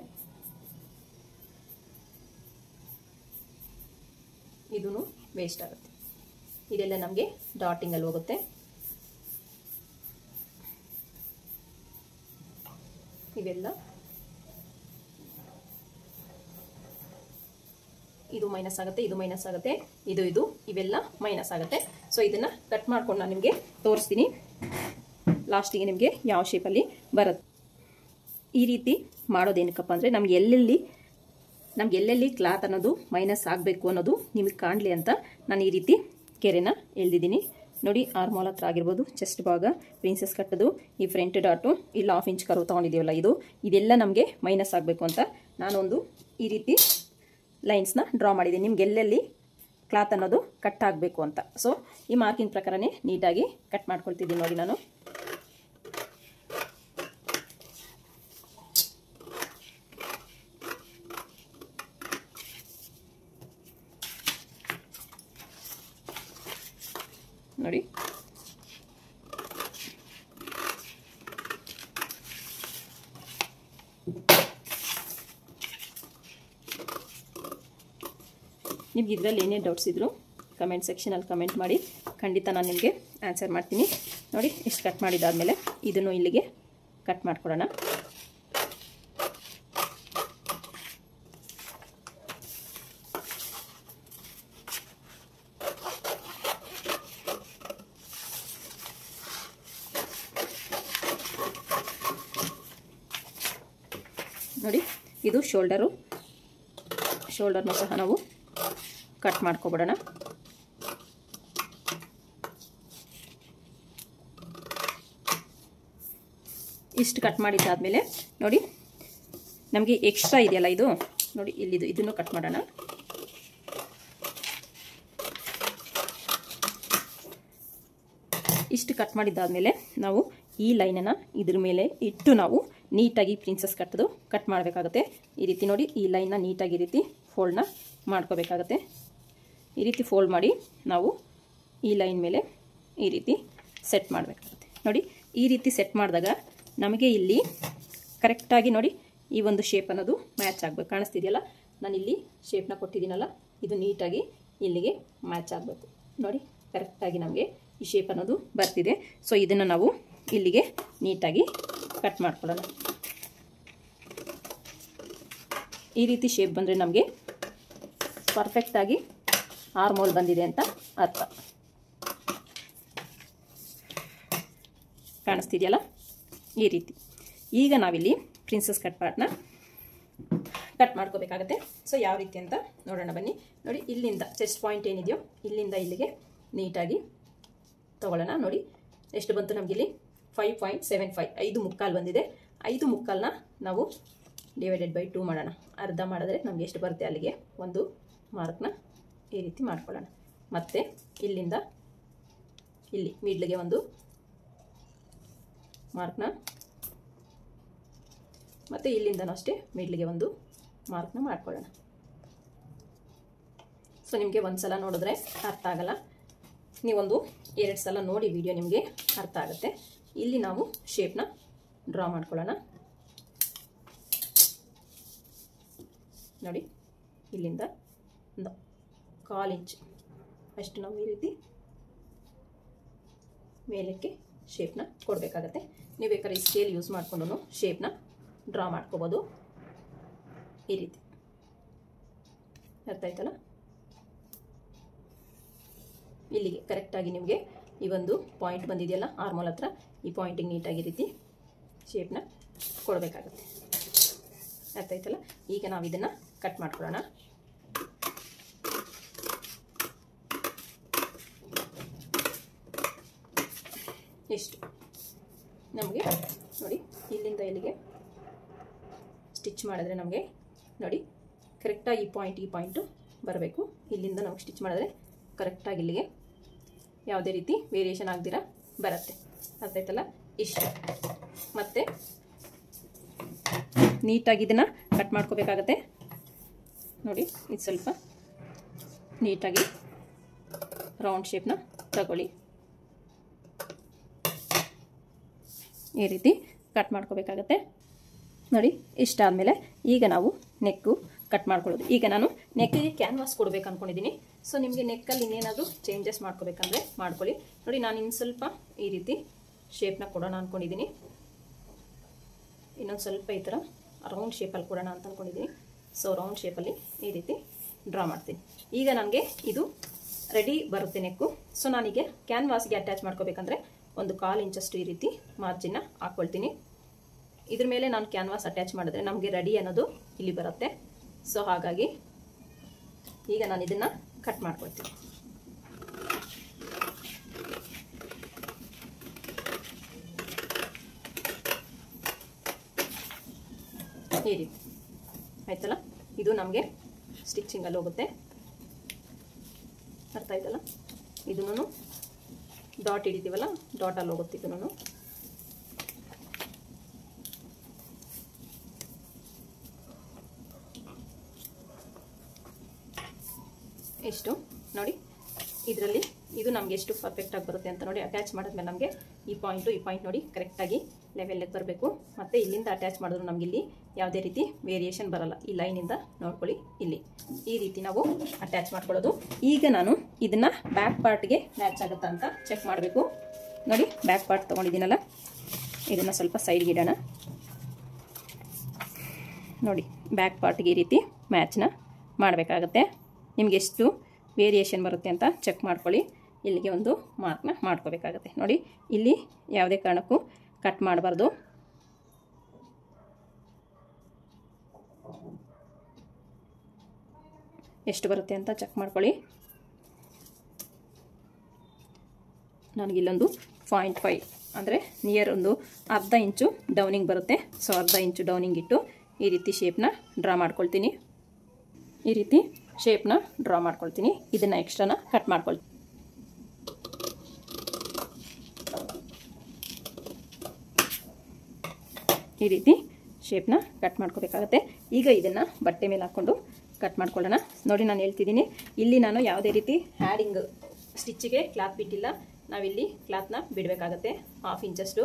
ಇದೂ ವೇಸ್ಟ್ ಆಗುತ್ತೆ. ಇದೆಲ್ಲ ನಮಗೆ ಡಾಟಿಂಗಲ್ಲಿ ಹೋಗುತ್ತೆ. ಇವೆಲ್ಲ ಇದು ಮೈನಸ್ ಆಗುತ್ತೆ, ಇದು ಮೈನಸ್ ಆಗುತ್ತೆ, ಇದು ಇವೆಲ್ಲ ಮೈನಸ್ ಆಗುತ್ತೆ. ಸೊ ಇದನ್ನು ಕಟ್ ಮಾಡ್ಕೊಂಡು ನಾನು ನಿಮಗೆ ತೋರಿಸ್ತೀನಿ. ಲಾಸ್ಟಿಗೆ ನಿಮಗೆ ಯಾವ ಶೇಪಲ್ಲಿ ಬರುತ್ತೆ. ಈ ರೀತಿ ಮಾಡೋದೇನಕ್ಕಪ್ಪ ಅಂದರೆ ನಮ್ಗೆ ಎಲ್ಲೆಲ್ಲಿ ಕ್ಲಾತ್ ಅನ್ನೋದು ಮೈನಸ್ ಆಗಬೇಕು ಅನ್ನೋದು ನಿಮಗೆ ಕಾಣಲಿ ಅಂತ ನಾನು ಈ ರೀತಿ ಕೆರೆನ ಎಳ್ದಿದ್ದೀನಿ. ನೋಡಿ, ಆರ್ಮೋಲ್ ಹತ್ರ ಆಗಿರ್ಬೋದು, ಚೆಸ್ಟ್ ಭಾಗ, ಪ್ರಿನ್ಸೆಸ್ ಕಟ್ಟದು, ಈ ಫ್ರಂಟ್ ಡಾಟು, ಇಲ್ಲಿ 1/2 ಇಂಚ್ ಕರ್ವ್ ತೊಗೊಂಡಿದ್ದೀವಲ್ಲ ಇದೆಲ್ಲ ನಮಗೆ ಮೈನಸ್ ಆಗಬೇಕು ಅಂತ ನಾನೊಂದು ಈ ರೀತಿ ಲೈನ್ಸ್ನ ಡ್ರಾ ಮಾಡಿದ್ದೀನಿ. ನಿಮ್ಗೆ ಎಲ್ಲೆಲ್ಲಿ ಕ್ಲಾತ್ ಅನ್ನೋದು ಕಟ್ ಆಗಬೇಕು ಅಂತ. ಸೊ ಈ ಮಾರ್ಕಿಂಗ್ ಪ್ರಕಾರನೇ ನೀಟಾಗಿ ಕಟ್ ಮಾಡ್ಕೊಳ್ತಿದ್ದೀನಿ. ನೋಡಿ, ನಾನು ನೋಡಿ ನಿಮ್ಗೆ ಇದರಲ್ಲಿ ಏನೇ ಡೌಟ್ಸ್ ಇದ್ದರೂ ಕಮೆಂಟ್ ಸೆಕ್ಷನಲ್ಲಿ ಕಮೆಂಟ್ ಮಾಡಿ, ಖಂಡಿತ ನಾನು ನಿಮಗೆ ಆನ್ಸರ್ ಮಾಡ್ತೀನಿ. ನೋಡಿ, ಇಷ್ಟು ಕಟ್ ಮಾಡಿದಾದಮೇಲೆ ಇದನ್ನು ಇಲ್ಲಿಗೆ ಕಟ್ ಮಾಡ್ಕೊಡೋಣ. ನೋಡಿ, ಇದು ಶೋಲ್ಡರ್ನೂ ಸಹ ನಾವು ಕಟ್ ಮಾಡ್ಕೊಬಿಡೋಣ. ಇಷ್ಟು ಕಟ್ ಮಾಡಿದ್ದಾದಮೇಲೆ ನೋಡಿ, ನಮಗೆ ಎಕ್ಸ್ಟ್ರಾ ಇದೆಯಲ್ಲ ಇದು, ನೋಡಿ ಇಲ್ಲಿದು, ಇದನ್ನು ಕಟ್ ಮಾಡೋಣ. ಇಷ್ಟು ಕಟ್ ಮಾಡಿದ್ದಾದಮೇಲೆ ನಾವು ಈ ಲೈನನ್ನು ಇದ್ರ ಮೇಲೆ ಇಟ್ಟು ನಾವು ನೀಟಾಗಿ ಪ್ರಿನ್ಸೆಸ್ ಕಟ್ ಮಾಡಬೇಕಾಗುತ್ತೆ. ಈ ರೀತಿ ನೋಡಿ, ಈ ಲೈನ್ನ ನೀಟಾಗಿ ಈ ರೀತಿ ಫೋಲ್ಡ್ನ ಮಾಡ್ಕೋಬೇಕಾಗತ್ತೆ. ಈ ರೀತಿ ಫೋಲ್ಡ್ ಮಾಡಿ ನಾವು ಈ ಲೈನ್ ಮೇಲೆ ಈ ರೀತಿ ಸೆಟ್ ಮಾಡಬೇಕಾಗುತ್ತೆ. ನೋಡಿ, ಈ ರೀತಿ ಸೆಟ್ ಮಾಡಿದಾಗ ನಮಗೆ ಇಲ್ಲಿ ಕರೆಕ್ಟಾಗಿ ನೋಡಿ ಈ ಒಂದು ಶೇಪ್ ಅನ್ನೋದು ಮ್ಯಾಚ್ ಆಗಬೇಕು. ಕಾಣಿಸ್ತಿದೆಯಲ್ಲ, ನಾನು ಇಲ್ಲಿ ಶೇಪ್ನ ಕೊಟ್ಟಿದ್ದೀನಲ್ಲ, ಇದು ನೀಟಾಗಿ ಇಲ್ಲಿಗೆ ಮ್ಯಾಚ್ ಆಗಬೇಕು. ನೋಡಿ, ಕರೆಕ್ಟಾಗಿ ನಮಗೆ ಈ ಶೇಪ್ ಅನ್ನೋದು ಬರ್ತಿದೆ. ಸೊ ಇದನ್ನು ನಾವು ಇಲ್ಲಿಗೆ ನೀಟಾಗಿ ಕಟ್ ಮಾಡ್ಕೊಳ್ಳೋಣ. ಈ ರೀತಿ ಶೇಪ್ ಬಂದರೆ ನಮಗೆ ಪರ್ಫೆಕ್ಟಾಗಿ ಆರ್ಮೋಲ್ ಬಂದಿದೆ ಅಂತ ಅರ್ಥ. ಕಾಣಿಸ್ತಿದೆಯಲ್ಲ, ಈ ರೀತಿ. ಈಗ ನಾವಿಲ್ಲಿ ಪ್ರಿನ್ಸೆಸ್ ಕಟ್ ಪಾರ್ಟ್ನ ಕಟ್ ಮಾಡ್ಕೋಬೇಕಾಗತ್ತೆ. ಸೊ ಯಾವ ರೀತಿ ಅಂತ ನೋಡೋಣ ಬನ್ನಿ. ನೋಡಿ, ಇಲ್ಲಿಂದ ಚೆಸ್ಟ್ ಪಾಯಿಂಟ್ ಏನಿದೆಯೋ ಇಲ್ಲಿಂದ ಇಲ್ಲಿಗೆ ನೀಟಾಗಿ ತಗೊಳ್ಳೋಣ. ನೋಡಿ ಎಷ್ಟು ಬಂತು ನಮಗಿಲ್ಲಿ 5.75, 5.75 ಬಂದಿದೆ. 5.75ನ ನಾವು ಡಿವೈಡೆಡ್/2 ಮಾಡೋಣ. ಅರ್ಧ ಮಾಡಿದ್ರೆ ನಮಗೆ ಎಷ್ಟು ಬರುತ್ತೆ ಅಲ್ಲಿಗೆ ಒಂದು ಮಾರ್ಕ್ನ ಈ ರೀತಿ ಮಾಡ್ಕೊಳ್ಳೋಣ. ಮತ್ತು ಇಲ್ಲಿಂದ ಇಲ್ಲಿ ಮಿಡ್ಲಿಗೆ ಒಂದು ಮಾರ್ಕ್ನ, ಮತ್ತು ಇಲ್ಲಿಂದನೂ ಅಷ್ಟೇ ಮಿಡ್ಲಿಗೆ ಒಂದು ಮಾರ್ಕ್ನ ಮಾಡ್ಕೊಳ್ಳೋಣ. ಸೊ ನಿಮಗೆ ಒಂದು ಸಲ ನೋಡಿದ್ರೆ ಅರ್ಥ ಆಗಲ್ಲ, ನೀವೊಂದು 2 ಸಲ ನೋಡಿ ವಿಡಿಯೋ ನಿಮಗೆ ಅರ್ಥ ಆಗುತ್ತೆ. ಇಲ್ಲಿ ನಾವು ಶೇಪ್ನ ಡ್ರಾ ಮಾಡ್ಕೊಳ್ಳೋಣ. ನೋಡಿ, ಇಲ್ಲಿಂದ ಒಂದು 1/4 ಇಂಚ್ ಅಷ್ಟು ನಾವು ಈ ರೀತಿ ಮೇಲಕ್ಕೆ ಶೇಪ್ನ ಕೊಡಬೇಕಾಗತ್ತೆ. ನೀವು ಬೇಕಾದ್ರೆ ಈ ಸ್ಕೇಲ್ ಯೂಸ್ ಮಾಡಿಕೊಂಡು ಶೇಪ್ನ ಡ್ರಾ ಮಾಡ್ಕೋಬೋದು. ಈ ರೀತಿ ಅರ್ಥ ಆಯ್ತಲ್ಲ. ಇಲ್ಲಿಗೆ ಕರೆಕ್ಟಾಗಿ ನಿಮಗೆ ಈ ಒಂದು ಪಾಯಿಂಟ್ ಬಂದಿದೆಯಲ್ಲ ಆರ್ಮೋಲ್ ಹತ್ರ, ಈ ಪಾಯಿಂಟಿಗೆ ನೀಟಾಗಿ ರೀತಿ ಶೇಪ್ನ ಕೊಡಬೇಕಾಗತ್ತೆ. ಅರ್ಥ ಆಯ್ತಲ್ಲ. ಈಗ ನಾವು ಇದನ್ನು ಕಟ್ ಮಾಡ್ಕೊಳ್ಳೋಣ. ಎಷ್ಟು ನಮಗೆ ನೋಡಿ, ಇಲ್ಲಿಂದ ಇಲ್ಲಿಗೆ ಸ್ಟಿಚ್ ಮಾಡಿದ್ರೆ ನಮಗೆ ನೋಡಿ ಕರೆಕ್ಟಾಗಿ ಈ ಪಾಯಿಂಟು ಬರಬೇಕು. ಇಲ್ಲಿಂದ ನಾವು ಸ್ಟಿಚ್ ಮಾಡಿದ್ರೆ ಕರೆಕ್ಟಾಗಿ ಇಲ್ಲಿಗೆ ಯಾವುದೇ ರೀತಿ ವೇರಿಯೇಷನ್ ಆಗದಿರ ಬರುತ್ತೆ. ಅರ್ಥ ಆಯ್ತಲ್ಲ. ಇಷ್ಟು ಮತ್ತು ನೀಟಾಗಿ ಇದನ್ನು ಕಟ್ ಮಾಡ್ಕೋಬೇಕಾಗತ್ತೆ. ನೋಡಿ, ಇದು ಸ್ವಲ್ಪ ನೀಟಾಗಿ ರೌಂಡ್ ಶೇಪ್ನ ತಗೊಳ್ಳಿ. ಈ ರೀತಿ ಕಟ್ ಮಾಡ್ಕೋಬೇಕಾಗತ್ತೆ. ನೋಡಿ ಇಷ್ಟಾದಮೇಲೆ ಈಗ ನಾವು ನೆಕ್ಕು ಕಟ್ ಮಾಡ್ಕೊಳ್ಳೋದು. ಈಗ ನಾನು ನೆಕ್ಕಿಗೆ ಕ್ಯಾನ್ವಾಸ್ ಕೊಡ್ಬೇಕು ಅಂದ್ಕೊಂಡಿದ್ದೀನಿ. ಸೊ ನಿಮಗೆ ನೆಕ್ಕಲ್ಲಿ ಇನ್ನೇನಾದರೂ ಚೇಂಜಸ್ ಮಾಡ್ಕೋಬೇಕಂದ್ರೆ ಮಾಡ್ಕೊಳ್ಳಿ. ನೋಡಿ ನಾನು ಇನ್ನು ಸ್ವಲ್ಪ ಈ ರೀತಿ ಶೇಪ್ನ ಕೊಡೋಣ ಅಂದ್ಕೊಂಡಿದ್ದೀನಿ. ಇನ್ನೊಂದು ಸ್ವಲ್ಪ ಈ ಥರ ರೌಂಡ್ ಶೇಪಲ್ಲಿ ಕೊಡೋಣ ಅಂತ ಅಂದ್ಕೊಂಡಿದ್ದೀನಿ. ಸೊ ರೌಂಡ್ ಶೇಪಲ್ಲಿ ಈ ರೀತಿ ಡ್ರಾ ಮಾಡ್ತೀನಿ. ಈಗ ನನಗೆ ಇದು ರೆಡಿ ಬರುತ್ತೆ ನೆಕ್ಕು. ಸೊ ನಾನೀಗ ಕ್ಯಾನ್ವಾಸ್ಗೆ ಅಟ್ಯಾಚ್ ಮಾಡ್ಕೋಬೇಕಂದ್ರೆ ಒಂದು 1/4 ಇಂಚಷ್ಟು ಈ ರೀತಿ ಮಾರ್ಜಿನ್ನ ಹಾಕ್ಕೊಳ್ತೀನಿ. ಇದ್ರ ಮೇಲೆ ನಾನು ಕ್ಯಾನ್ವಾಸ್ ಅಟ್ಯಾಚ್ ಮಾಡಿದ್ರೆ ನಮಗೆ ರೆಡಿ ಅನ್ನೋದು ಇಲ್ಲಿ ಬರುತ್ತೆ. ಸೊ ಹಾಗಾಗಿ ಈಗ ನಾನು ಇದನ್ನು ಕಟ್ ಮಾಡ್ಕೊಳ್ತೀನಿ. ಈ ರೀತಿ ಆಯ್ತಲ್ಲ, ಇದು ನಮಗೆ ಸ್ಟಿಚಿಂಗಲ್ಲಿ ಹೋಗುತ್ತೆ. ಅರ್ಥ ಆಯ್ತಲ್ಲ, ಇದನ್ನು ಡಾಟ್ ಹಿಡಿತೀವಲ್ಲ, ಡಾಟಲ್ಲಿ ಹೋಗುತ್ತೆ ಇದನ್ನು. ಎಷ್ಟು ನೋಡಿ, ಇದರಲ್ಲಿ ಇದು ನಮಗೆ ಎಷ್ಟು ಪರ್ಫೆಕ್ಟಾಗಿ ಬರುತ್ತೆ ಅಂತ ನೋಡಿ. ಅಟ್ಯಾಚ್ ಮಾಡಿದ್ಮೇಲೆ ನಮಗೆ ಈ ಪಾಯಿಂಟ್ ನೋಡಿ ಕರೆಕ್ಟಾಗಿ ಲೆವೆಲ್ಗೆ ಬರಬೇಕು. ಮತ್ತು ಇಲ್ಲಿಂದ ಅಟ್ಯಾಚ್ ಮಾಡಿದ್ರು ನಮಗೆ ಇಲ್ಲಿ ಯಾವುದೇ ರೀತಿ ವೇರಿಯೇಷನ್ ಬರಲ್ಲ. ಈ ಲೈನಿಂದ ನೋಡ್ಕೊಳ್ಳಿ, ಇಲ್ಲಿ ಈ ರೀತಿ ನಾವು ಅಟ್ಯಾಚ್ ಮಾಡ್ಕೊಳ್ಳೋದು. ಈಗ ನಾನು ಇದನ್ನು ಬ್ಯಾಕ್ ಪಾರ್ಟ್ಗೆ ಮ್ಯಾಚ್ ಆಗುತ್ತಾ ಅಂತ ಚೆಕ್ ಮಾಡಬೇಕು. ನೋಡಿ ಬ್ಯಾಕ್ ಪಾರ್ಟ್ ತೊಗೊಂಡಿದ್ದೀನಲ್ಲ, ಇದನ್ನು ಸ್ವಲ್ಪ ಸೈಡ್ಗೆ ಇಡೋಣ. ನೋಡಿ ಬ್ಯಾಕ್ ಪಾರ್ಟ್ಗೆ ಈ ರೀತಿ ಮ್ಯಾಚ್ನ ಮಾಡಬೇಕಾಗತ್ತೆ. ನಿಮಗೆ ಎಷ್ಟು ವೇರಿಯೇಷನ್ ಬರುತ್ತೆ ಅಂತ ಚೆಕ್ ಮಾಡ್ಕೊಳ್ಳಿ. ಇಲ್ಲಿಗೆ ಒಂದು ಮಾರ್ಕ್ನ ಮಾಡ್ಕೋಬೇಕಾಗತ್ತೆ. ನೋಡಿ ಇಲ್ಲಿ ಯಾವುದೇ ಕಾರಣಕ್ಕೂ ಕಟ್ ಮಾಡಬಾರ್ದು. ಎಷ್ಟು ಬರುತ್ತೆ ಅಂತ ಚೆಕ್ ಮಾಡ್ಕೊಳ್ಳಿ. ನನಗಿಲ್ಲೊಂದು 0.5 ಅಂದರೆ ನಿಯರ್ ಒಂದು ಅರ್ಧ ಇಂಚು ಡೌನಿಂಗ್ ಬರುತ್ತೆ. ಸೊ ಅರ್ಧ ಇಂಚು ಡೌನಿಂಗ್ ಇಟ್ಟು ಈ ರೀತಿ ಶೇಪ್ನ ಡ್ರಾ ಮಾಡ್ಕೊಳ್ತೀನಿ. ಈ ರೀತಿ ಶೇಪ್ನ ಡ್ರಾ ಮಾಡ್ಕೊಳ್ತೀನಿ. ಇದನ್ನು ಎಕ್ಸ್ಟ್ರಾನ ಕಟ್ ಮಾಡ್ಕೊಳ್ತೀನಿ. ಈ ರೀತಿ ಶೇಪ್ನ ಕಟ್ ಮಾಡ್ಕೋಬೇಕಾಗತ್ತೆ. ಈಗ ಇದನ್ನು ಬಟ್ಟೆ ಮೇಲೆ ಹಾಕ್ಕೊಂಡು ಕಟ್ ಮಾಡ್ಕೊಳ್ಳೋಣ. ನೋಡಿ ನಾನು ಹೇಳ್ತಿದ್ದೀನಿ, ಇಲ್ಲಿ ನಾನು ಯಾವುದೇ ರೀತಿ ಹ್ಯಾಡಿಂಗ್ ಸ್ಟಿಚ್ಚಿಗೆ ಕ್ಲಾತ್ ಬಿಟ್ಟಿಲ್ಲ. ನಾವಿಲ್ಲಿ ಕ್ಲಾತ್ನ ಬಿಡಬೇಕಾಗತ್ತೆ 1/2 ಇಂಚಷ್ಟು.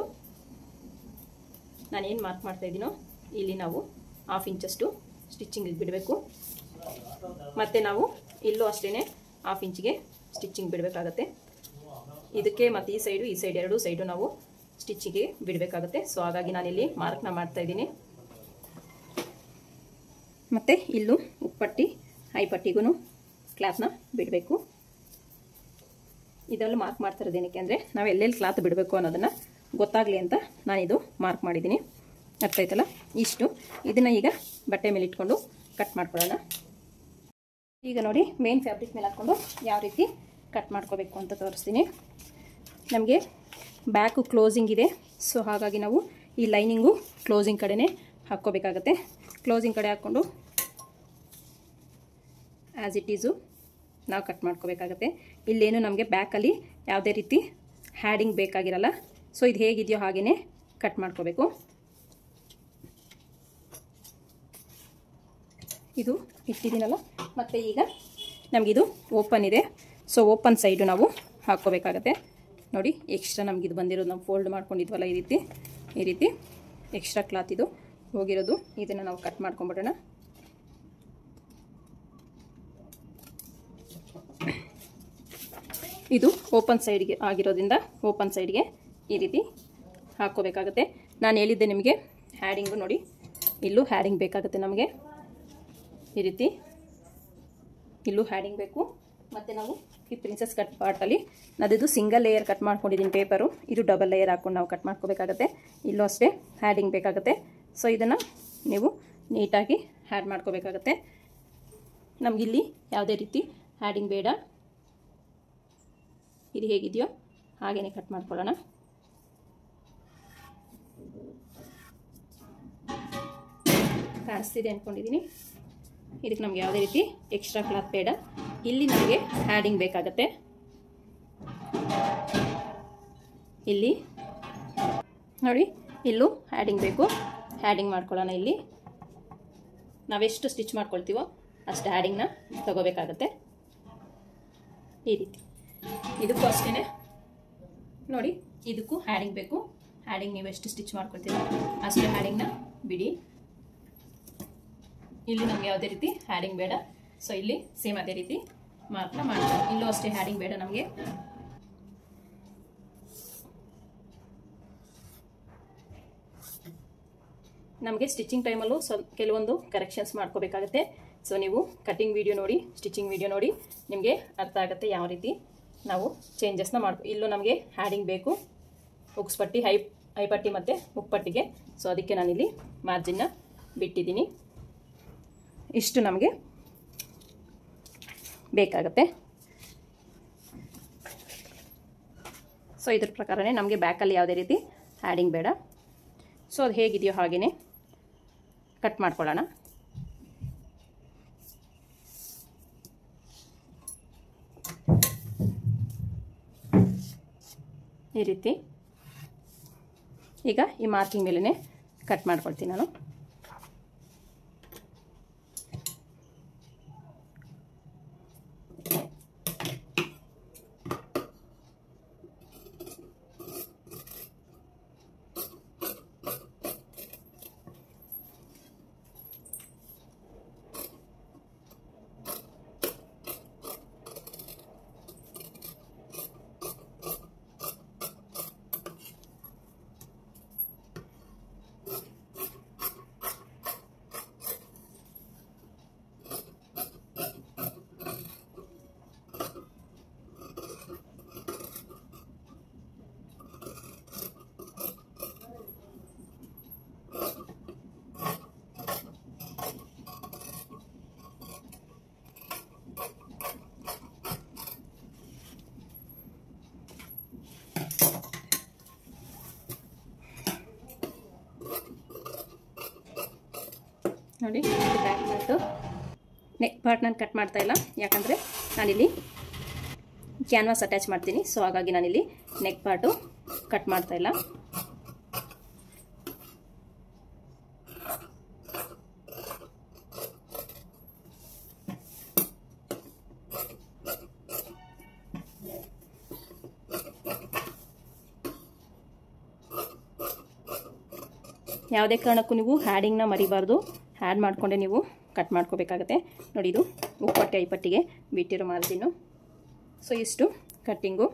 ನಾನೇನು ಮಾರ್ಕ್ ಮಾಡ್ತಾ ಇದ್ದೀನೋ ಇಲ್ಲಿ ನಾವು 1/2 ಇಂಚಷ್ಟು ಸ್ಟಿಚ್ಚಿಂಗಿಗೆ ಬಿಡಬೇಕು. ಮತ್ತು ನಾವು ಇಲ್ಲೂ ಅಷ್ಟೇ 1/2 ಇಂಚಿಗೆ ಸ್ಟಿಚ್ಚಿಂಗ್ ಬಿಡಬೇಕಾಗತ್ತೆ. ಇದಕ್ಕೆ ಮತ್ತು ಈ ಸೈಡ್ ಎರಡೂ ಸೈಡು ನಾವು ಸ್ಟಿಚ್ಚಿಗೆ ಬಿಡಬೇಕಾಗತ್ತೆ. ಸೊ ಹಾಗಾಗಿ ನಾನಿಲ್ಲಿ ಮಾರ್ಕ್ನ ಮಾಡ್ತಾ ಇದ್ದೀನಿ. ಮತ್ತು ಇಲ್ಲೂ ಉಪ್ಪಟ್ಟಿ ಹೈಪಟ್ಟಿಗೂ ಕ್ಲಾತ್ನ ಬಿಡಬೇಕು. ಇದೆಲ್ಲ ಮಾರ್ಕ್ ಮಾಡ್ತಾ ಇರೋದು ಏನಕ್ಕೆ ಅಂದರೆ ನಾವು ಎಲ್ಲೆಲ್ಲಿ ಕ್ಲಾತ್ ಬಿಡಬೇಕು ಅನ್ನೋದನ್ನು ಗೊತ್ತಾಗಲಿ ಅಂತ ನಾನಿದು ಮಾರ್ಕ್ ಮಾಡಿದ್ದೀನಿ. ಅರ್ಥ ಆಯ್ತಲ್ಲ, ಇಷ್ಟು. ಇದನ್ನು ಈಗ ಬಟ್ಟೆ ಮೇಲೆ ಇಟ್ಕೊಂಡು ಕಟ್ ಮಾಡ್ಕೊಳ್ಳೋಣ. ಈಗ ನೋಡಿ ಮೇನ್ ಫ್ಯಾಬ್ರಿಕ್ ಮೇಲೆ ಹಾಕ್ಕೊಂಡು ಯಾವ ರೀತಿ ಕಟ್ ಮಾಡ್ಕೋಬೇಕು ಅಂತ ತೋರಿಸ್ತೀನಿ. ನಮಗೆ ಬ್ಯಾಕು ಕ್ಲೋಸಿಂಗ್ ಇದೆ. ಸೊ ಹಾಗಾಗಿ ನಾವು ಈ ಲೈನಿಂಗು ಕ್ಲೋಸಿಂಗ್ ಕಡೆನೇ ಹಾಕ್ಕೋಬೇಕಾಗತ್ತೆ. ಕ್ಲೋಸಿಂಗ್ ಕಡೆ ಹಾಕ್ಕೊಂಡು ಆ್ಯಸ್ ಇಟ್ ಈಸು ನಾವು ಕಟ್ ಮಾಡ್ಕೋಬೇಕಾಗತ್ತೆ. ಇಲ್ಲೇನು ನಮಗೆ ಬ್ಯಾಕಲ್ಲಿ ಯಾವುದೇ ರೀತಿ ಹ್ಯಾಡಿಂಗ್ ಬೇಕಾಗಿರಲ್ಲ. ಸೊ ಇದು ಹೇಗಿದೆಯೋ ಹಾಗೇ ಕಟ್ ಮಾಡ್ಕೋಬೇಕು. ಇದು ಇಟ್ಟಿದ್ದೀನಲ್ಲ, ಮತ್ತು ಈಗ ನಮಗಿದು ಓಪನ್ ಇದೆ. ಸೊ ಓಪನ್ ಸೈಡು ನಾವು ಹಾಕ್ಕೋಬೇಕಾಗತ್ತೆ. ನೋಡಿ ಎಕ್ಸ್ಟ್ರಾ ನಮಗಿದು ಬಂದಿರೋದು ನಾವು ಫೋಲ್ಡ್ ಮಾಡ್ಕೊಂಡಿದ್ವಲ್ಲ, ಈ ರೀತಿ ಎಕ್ಸ್ಟ್ರಾ ಕ್ಲಾತ್ ಇದು ಹೋಗಿರೋದು. ಇದನ್ನು ನಾವು ಕಟ್ ಮಾಡ್ಕೊಂಬಿಡೋಣ. ಇದು ಓಪನ್ ಸೈಡ್ಗೆ ಆಗಿರೋದ್ರಿಂದ ಓಪನ್ ಸೈಡ್ಗೆ ಈ ರೀತಿ ಹಾಕ್ಕೋಬೇಕಾಗತ್ತೆ. ನಾನು ಹೇಳಿದ್ದೆ ನಿಮಗೆ ಹ್ಯಾಡಿಂಗು ನೋಡಿ, ಇಲ್ಲೂ ಹ್ಯಾಡಿಂಗ್ ಬೇಕಾಗುತ್ತೆ ನಮಗೆ. ಈ ರೀತಿ ಇಲ್ಲೂ ಹ್ಯಾಡಿಂಗ್ ಬೇಕು. ಮತ್ತು ನಾವು ಈ ಪ್ರಿನ್ಸಸ್ ಕಟ್ ಪಾರ್ಟಲ್ಲಿ ನಾದಿದು ಸಿಂಗಲ್ ಲೇಯರ್ ಕಟ್ ಮಾಡ್ಕೊಂಡಿದ್ದೀನಿ ಪೇಪರು. ಇದು ಡಬಲ್ ಲೇಯರ್ ಹಾಕ್ಕೊಂಡು ನಾವು ಕಟ್ ಮಾಡ್ಕೋಬೇಕಾಗತ್ತೆ. ಇಲ್ಲೂ ಅಷ್ಟೇ ಹ್ಯಾಡಿಂಗ್ ಬೇಕಾಗುತ್ತೆ. ಸೊ ಇದನ್ನು ನೀವು ನೀಟಾಗಿ ಹ್ಯಾಡ್ ಮಾಡ್ಕೋಬೇಕಾಗತ್ತೆ. ನಮಗಿಲ್ಲಿ ಯಾವುದೇ ರೀತಿ ಹ್ಯಾಡಿಂಗ್ ಬೇಡ. ಇದು ಹೇಗಿದೆಯೋ ಹಾಗೇ ಕಟ್ ಮಾಡ್ಕೊಳ್ಳೋಣ. ಕಾಣಿಸ್ತಿದೆ ಅಂದ್ಕೊಂಡಿದ್ದೀನಿ. ಇದಕ್ಕೆ ನಮಗೆ ಯಾವುದೇ ರೀತಿ ಎಕ್ಸ್ಟ್ರಾ ಕ್ಲಾತ್ ಬೇಡ. ಇಲ್ಲಿ ನಮಗೆ ಹ್ಯಾಡಿಂಗ್ ಬೇಕಾಗತ್ತೆ. ಇಲ್ಲಿ ನೋಡಿ, ಇಲ್ಲೂ ಹ್ಯಾಡಿಂಗ್ ಬೇಕು. ಹ್ಯಾಡಿಂಗ್ ಮಾಡ್ಕೊಳ್ಳೋಣ. ಇಲ್ಲಿ ನಾವೆಷ್ಟು ಸ್ಟಿಚ್ ಮಾಡ್ಕೊಳ್ತೀವೋ ಅಷ್ಟು ಹ್ಯಾಡಿಂಗ್ನ ತಗೋಬೇಕಾಗತ್ತೆ. ಈ ರೀತಿ ಇದಕ್ಕೂ ಅಷ್ಟೇ ನೋಡಿ, ಇದಕ್ಕೂ ಹ್ಯಾಡಿಂಗ್ ಬೇಕು. ಹ್ಯಾಡಿಂಗ್ ನೀವು ಎಷ್ಟು ಸ್ಟಿಚ್ ಮಾಡ್ಕೊಳ್ತೀರೋ ಅಷ್ಟು ಹ್ಯಾಡಿಂಗ್ನ ಬಿಡಿ. ಇಲ್ಲಿ ನಮಗೆ ಯಾವುದೇ ರೀತಿ ಹ್ಯಾಡಿಂಗ್ ಬೇಡ. ಸೊ ಇಲ್ಲಿ ಸೇಮ್ ಅದೇ ರೀತಿ ಮಾರ್ಕ್ನ ಮಾಡ್ತೀವಿ. ಇಲ್ಲೂ ಅಷ್ಟೇ ಹ್ಯಾಡಿಂಗ್ ಬೇಡ ನಮಗೆ. ನಮಗೆ ಸ್ಟಿಚಿಂಗ್ ಟೈಮಲ್ಲೂ ಕೆಲವೊಂದು ಕರೆಕ್ಷನ್ಸ್ ಮಾಡ್ಕೋಬೇಕಾಗುತ್ತೆ. ಸೊ ನೀವು ಕಟಿಂಗ್ ವಿಡಿಯೋ ನೋಡಿ, ಸ್ಟಿಚಿಂಗ್ ವಿಡಿಯೋ ನೋಡಿ, ನಿಮಗೆ ಅರ್ಥ ಆಗುತ್ತೆ ಯಾವ ರೀತಿ ನಾವು ಚೇಂಜಸ್ನ ಇಲ್ಲೂ ನಮಗೆ ಹ್ಯಾಡಿಂಗ್ ಬೇಕು, ಉಕ್ಸ್ ಪಟ್ಟಿ, ಹೈ ಪಟ್ಟಿ ಮತ್ತು ಮುಕ್ಪಟ್ಟಿಗೆ. ಸೊ ಅದಕ್ಕೆ ನಾನಿಲ್ಲಿ ಮಾರ್ಜಿನ್ನ ಬಿಟ್ಟಿದ್ದೀನಿ. ಇಷ್ಟು ನಮಗೆ ಬೇಕಾಗುತ್ತೆ. ಸೊ ಇದ್ರ ಪ್ರಕಾರನೇ ನಮಗೆ ಬ್ಯಾಕಲ್ಲಿ ಯಾವುದೇ ರೀತಿ ಹ್ಯಾಡಿಂಗ್ ಬೇಡ. ಸೊ ಅದು ಹೇಗಿದೆಯೋ ಹಾಗೆಯೇ ಕಟ್ ಮಾಡ್ಕೊಳ್ಳೋಣ. ಈ ರೀತಿ ಈಗ ಈ ಮಾರ್ಕಿಂಗ್ ಮೇಲೇ ಕಟ್ ಮಾಡ್ಕೊಳ್ತೀನಿ ನಾನು. ನೋಡಿ, ಬ್ಯಾಕ್ ಪಾರ್ಟು ನೆಕ್ ಪಾರ್ಟ್ ನಾನು ಕಟ್ ಮಾಡ್ತಾ ಇಲ್ಲ, ಯಾಕಂದರೆ ನಾನಿಲ್ಲಿ ಕ್ಯಾನ್ವಾಸ್ ಅಟ್ಯಾಚ್ ಮಾಡ್ತೀನಿ. ಸೊ ಹಾಗಾಗಿ ನಾನಿಲ್ಲಿ ನೆಕ್ ಪಾರ್ಟು ಕಟ್ ಮಾಡ್ತಾ ಇಲ್ಲ. ಯಾವುದೇ ಕಾರಣಕ್ಕೂ ನೀವು ಹ್ಯಾಡಿಂಗ್ನ ಮರಿಬಾರ್ದು. ಹ್ಯಾಡ್ ಮಾಡಿಕೊಂಡೆ ನೀವು ಕಟ್ ಮಾಡ್ಕೋಬೇಕಾಗತ್ತೆ. ನೋಡಿ, ಇದು ಉಪ್ಪಟ್ಟೆ ಐಪಟ್ಟಿಗೆ ಬಿಟ್ಟಿರೋ ಮಾರ್ಜಿನ್ನು. ಸೊ ಇಷ್ಟು ಕಟ್ಟಿಂಗು.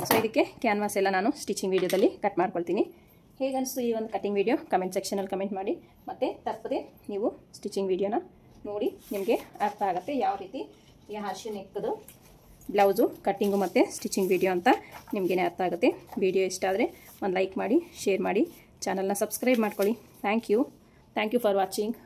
ಸೊ ಇದಕ್ಕೆ ಕ್ಯಾನ್ವಾಸ್ ಎಲ್ಲ ನಾನು ಸ್ಟಿಚಿಂಗ್ ವೀಡಿಯೋದಲ್ಲಿ ಕಟ್ ಮಾಡ್ಕೊಳ್ತೀನಿ. ಹೇಗನ್ನಿಸ್ತು ಈ ಒಂದು ಕಟ್ಟಿಂಗ್ ವೀಡಿಯೋ ಕಮೆಂಟ್ ಸೆಕ್ಷನಲ್ಲಿ ಕಮೆಂಟ್ ಮಾಡಿ. ಮತ್ತು ತಪ್ಪದೆ ನೀವು ಸ್ಟಿಚಿಂಗ್ ವೀಡಿಯೋನ ನೋಡಿ, ನಿಮಗೆ ಅರ್ಥ ಆಗುತ್ತೆ ಯಾವ ರೀತಿ ಈ ಹಾರ್ಶಿ ನೆಕ್ಕದು ಬ್ಲೌಸು ಕಟ್ಟಿಂಗು ಮತ್ತು ಸ್ಟಿಚಿಂಗ್ ವೀಡಿಯೋ ಅಂತ ನಿಮಗೇನೆ ಅರ್ಥ ಆಗುತ್ತೆ. ವಿಡಿಯೋ ಇಷ್ಟ ಆದರೆ ಒಂದು ಲೈಕ್ ಮಾಡಿ, ಶೇರ್ ಮಾಡಿ, ಚಾನಲ್ನ ಸಬ್ಸ್ಕ್ರೈಬ್ ಮಾಡ್ಕೊಳ್ಳಿ. Thank you for watching.